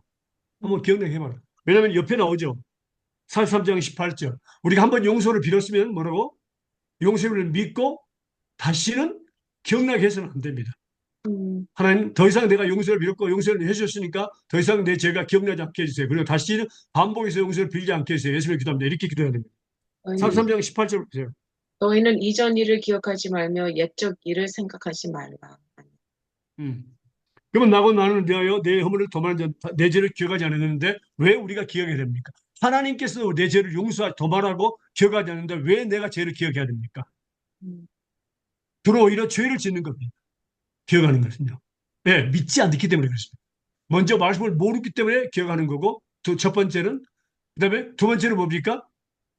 한번 기억나게 해봐라. 왜냐하면 옆에 나오죠. 43장 18절. 우리가 한번 용서를 빌었으면 뭐라고? 용서를 믿고 다시는 기억나게 해서는 안 됩니다. 하나님, 더 이상 내가 용서를 빌었고 용서를 해주셨으니까 더 이상 내 죄가 기억나지 않게 해주세요. 그리고 다시는 반복해서 용서를 빌지 않게 해주세요. 예수님의 기도합니다. 이렇게 기도해야 됩니다. 43장 18절 보세요. 너희는 이전 일을 기억하지 말며 옛적 일을 생각하지 말라. 그러면 나는 대하여 내 허물을 도말한 내 죄를 기억하지 않았는데 왜 우리가 기억해야 됩니까? 하나님께서 내 죄를 도말하고 기억하지 않는데 왜 내가 죄를 기억해야 됩니까? 주로 오히려 죄를 짓는 겁니다. 기억하는 것은요. 네, 믿지 않기 때문에 그렇습니다. 먼저 말씀을 모르기 때문에 기억하는 거고 첫 번째는 그다음에 두 번째는 뭡니까?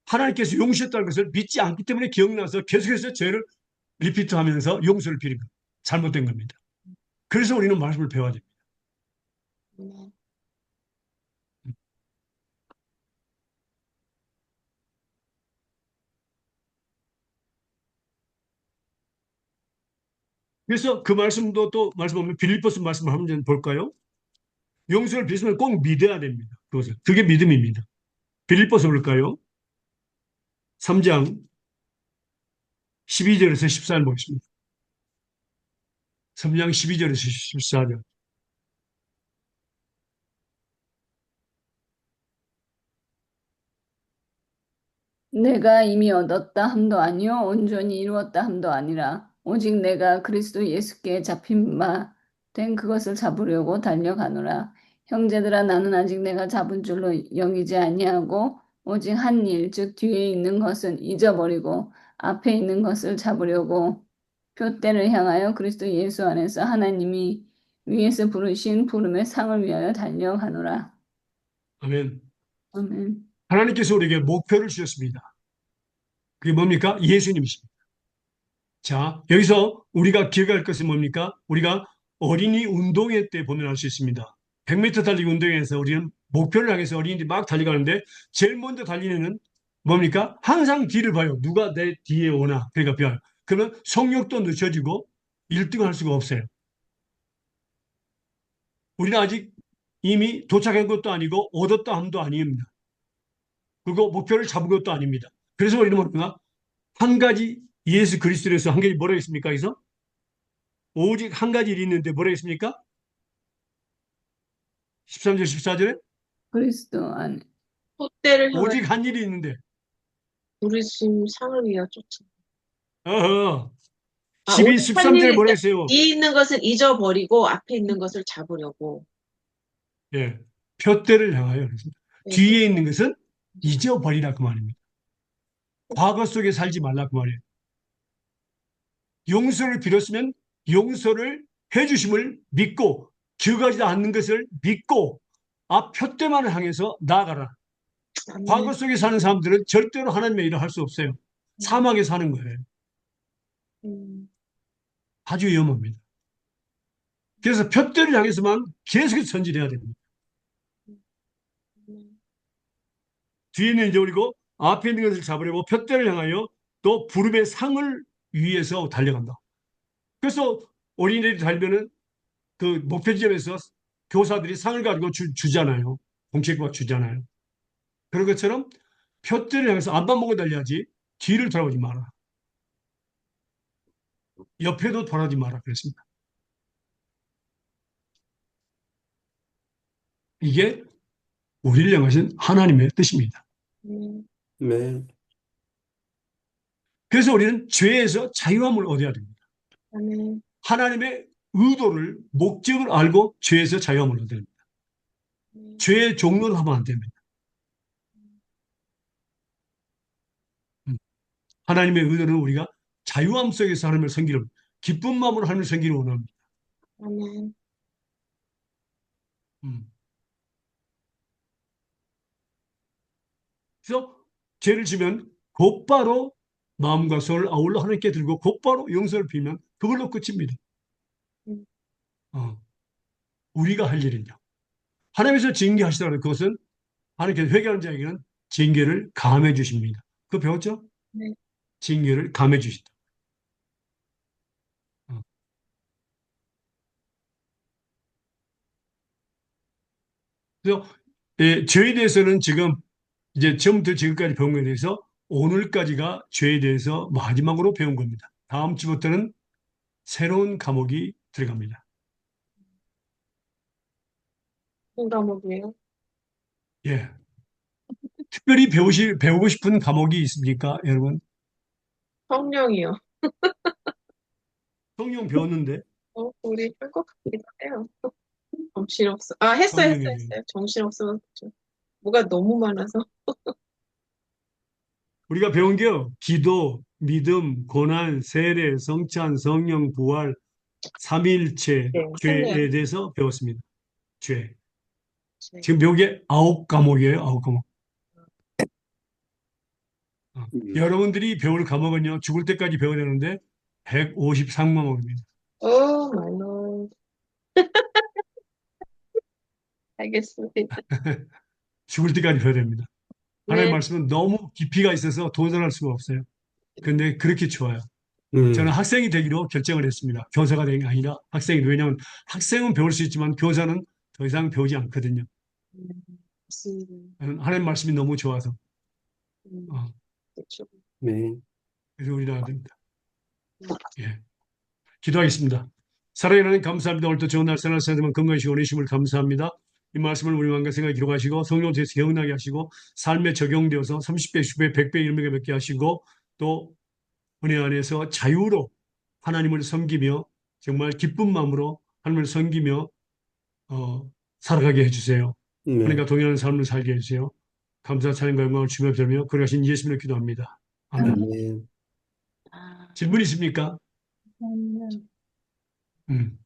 하나님께서 용서했다는 것을 믿지 않기 때문에 기억나서 계속해서 죄를 리피트하면서 용서를 비는 것. 잘못된 겁니다. 그래서 우리는 말씀을 배워야 됩니다. 그래서 그 말씀도 또 말씀하면 빌립보서 말씀을 한번 볼까요? 용서를 빌으면 꼭 믿어야 됩니다. 그것을. 그게 믿음입니다. 빌립보서 볼까요? 3장 12절에서 14절 보겠습니다. 3장 12절에서 14절. 내가 이미 얻었다 함도 아니요 온전히 이루었다 함도 아니라 오직 내가 그리스도 예수께 잡힌 바 된 그것을 잡으려고 달려가노라. 형제들아 나는 아직 내가 잡은 줄로 여기지 아니하고 오직 한 일 즉 뒤에 있는 것은 잊어버리고 앞에 있는 것을 잡으려고 표대를 향하여 그리스도 예수 안에서 하나님이 위에서 부르신 부름의 상을 위하여 달려가노라. 아멘. 아멘. 하나님께서 우리에게 목표를 주셨습니다. 그게 뭡니까? 예수님이십니다. 자, 여기서 우리가 기억할 것은 뭡니까? 우리가 어린이 운동회 때 보면 알 수 있습니다. 100m 달리기 운동회에서 우리는 목표를 향해서 어린이들이 막 달려가는데 제일 먼저 달리는 애는 뭡니까? 항상 뒤를 봐요. 누가 내 뒤에 오나. 그러니까 봐요. 그러면 속력도 늦춰지고 1등을 할 수가 없어요. 우리는 아직 이미 도착한 것도 아니고 얻었다 함도 아닙니다. 그리고 목표를 잡은 것도 아닙니다. 그래서 우리는 뭡니까? 한 가지 예수 그리스도에서 한 가지 뭐라 했습니까? 여기서 오직 한 가지 일이 있는데 뭐라 했습니까? 13절 14절에 그리스도 안에 콧대를 향하여 오직 한 일이 있는데 부르심 상을 위하여 쫓아. 어허 12, 오직 한 13절에 일이 뭐라 있다. 했어요? 뒤에 있는 것을 잊어버리고 앞에 있는 것을 잡으려고. 예, 표대를 향하여 그랬습니다. 네. 뒤에 있는 것은 잊어버리라 그 말입니다. 과거 속에 살지 말라 그 말이에요. 용서를 빌었으면 용서를 해주심을 믿고 기억하지 않는 것을 믿고 앞 표대만을 향해서 나아가라. 과거 아멘. 속에 사는 사람들은 절대로 하나님의 일을 할 수 없어요. 사막에 사는 거예요. 음, 아주 위험합니다. 그래서 표대를 향해서만 계속해서 전진해야 됩니다. 음, 뒤에 있는 이제 그리고 앞에 있는 것을 잡으려고 표대를 향하여 또 부름의 상을 위해서 달려간다. 그래서 어린이들이 달면은 그 목표 지점에서 교사들이 상을 가지고 주잖아요. 공책박 주잖아요. 그런 것처럼 표대를 향해서 앞만 보고 달려야지 뒤를 돌아보지 마라. 옆에도 돌아보지 마라. 그랬습니다. 이게 우리를 향하신 하나님의 뜻입니다. 음, 네. 그래서 우리는 죄에서 자유함을 얻어야 됩니다. 아멘. 하나님의 의도를, 목적을 알고 죄에서 자유함을 얻어야 됩니다. 죄의 종로를 하면 안 됩니다. 하나님의 의도는 우리가 자유함 속에서 하나님을 섬기는, 기쁜 마음으로 하나님을 섬기는 원합니다. 아멘. 음. 그래서 죄를 지면 곧바로 마음과 손을 아울러 하나님께 들고 곧바로 용서를 빌면 그걸로 끝입니다. 음, 어. 우리가 할 일은요. 하나님께서 징계하시더라도 그것은 하나님께서 회개하는 자에게는 징계를 감해 주십니다. 그거 배웠죠? 네. 징계를 감해 주신다. 어. 그래서 죄에 대해서는 지금 이제 처음부터 지금까지 배운 것에 대해서 오늘까지가 죄에 대해서 마지막으로 배운 겁니다. 다음 주부터는 새로운 과목이 들어갑니다. 무슨 과목이에요? 예. 특별히 배우고 싶은 과목이 있습니까, 여러분? 성령이요. 성령 배웠는데, 우리 할 것 같기도 해요. 정신없어. 아, 했어요, 했어요, 성령이. 했어요. 정신없어. 뭐가 너무 많아서. 우리가 배운 게요, 기도, 믿음, 고난, 세례, 성찬, 성령, 부활, 삼위일체, 네, 죄에 했네요. 대해서 배웠습니다. 죄. 네. 지금 배운 게 9과목이에요, 9과목. 여러분들이 배울 과목은요, 죽을 때까지 배워야 되는데, 153과목입니다. 오, 마이 갓. 알겠습니다. 죽을 때까지 배워야 됩니다. 하나님의 네. 말씀은 너무 깊이가 있어서 도전할 수가 없어요. 근데 그렇게 좋아요. 저는 음, 학생이 되기로 결정을 했습니다. 교사가 되는 게 아니라 학생이. 왜냐하면 학생은 배울 수 있지만 교사는 더 이상 배우지 않거든요. 음, 맞습니다. 저는 하나님 말씀이 너무 좋아서. 어, 그렇죠. 네. 그래서 우리 나아듭니다. 예. 기도하겠습니다. 사랑의 하나님 감사합니다. 오늘도 좋은 날 생활 사람들만 건강하시고 오내심을 감사합니다. 이 말씀을 우리 마음과 생각에 기록하시고 성령 통해서 기억나게 하시고 삶에 적용되어서 30배, 10배, 100배, 100배 맺게 하시고 또 은혜 안에서 자유로 하나님을 섬기며 정말 기쁜 마음으로 하나님을 섬기며 살아가게 해주세요. 네. 하나님과 동행하는 삶을 살게 해주세요. 감사 찬양과 영광을 주며 드리며 그러신 예수님을 기도합니다. 아멘. 아멘. 아. 질문 있습니까? 아멘. 음.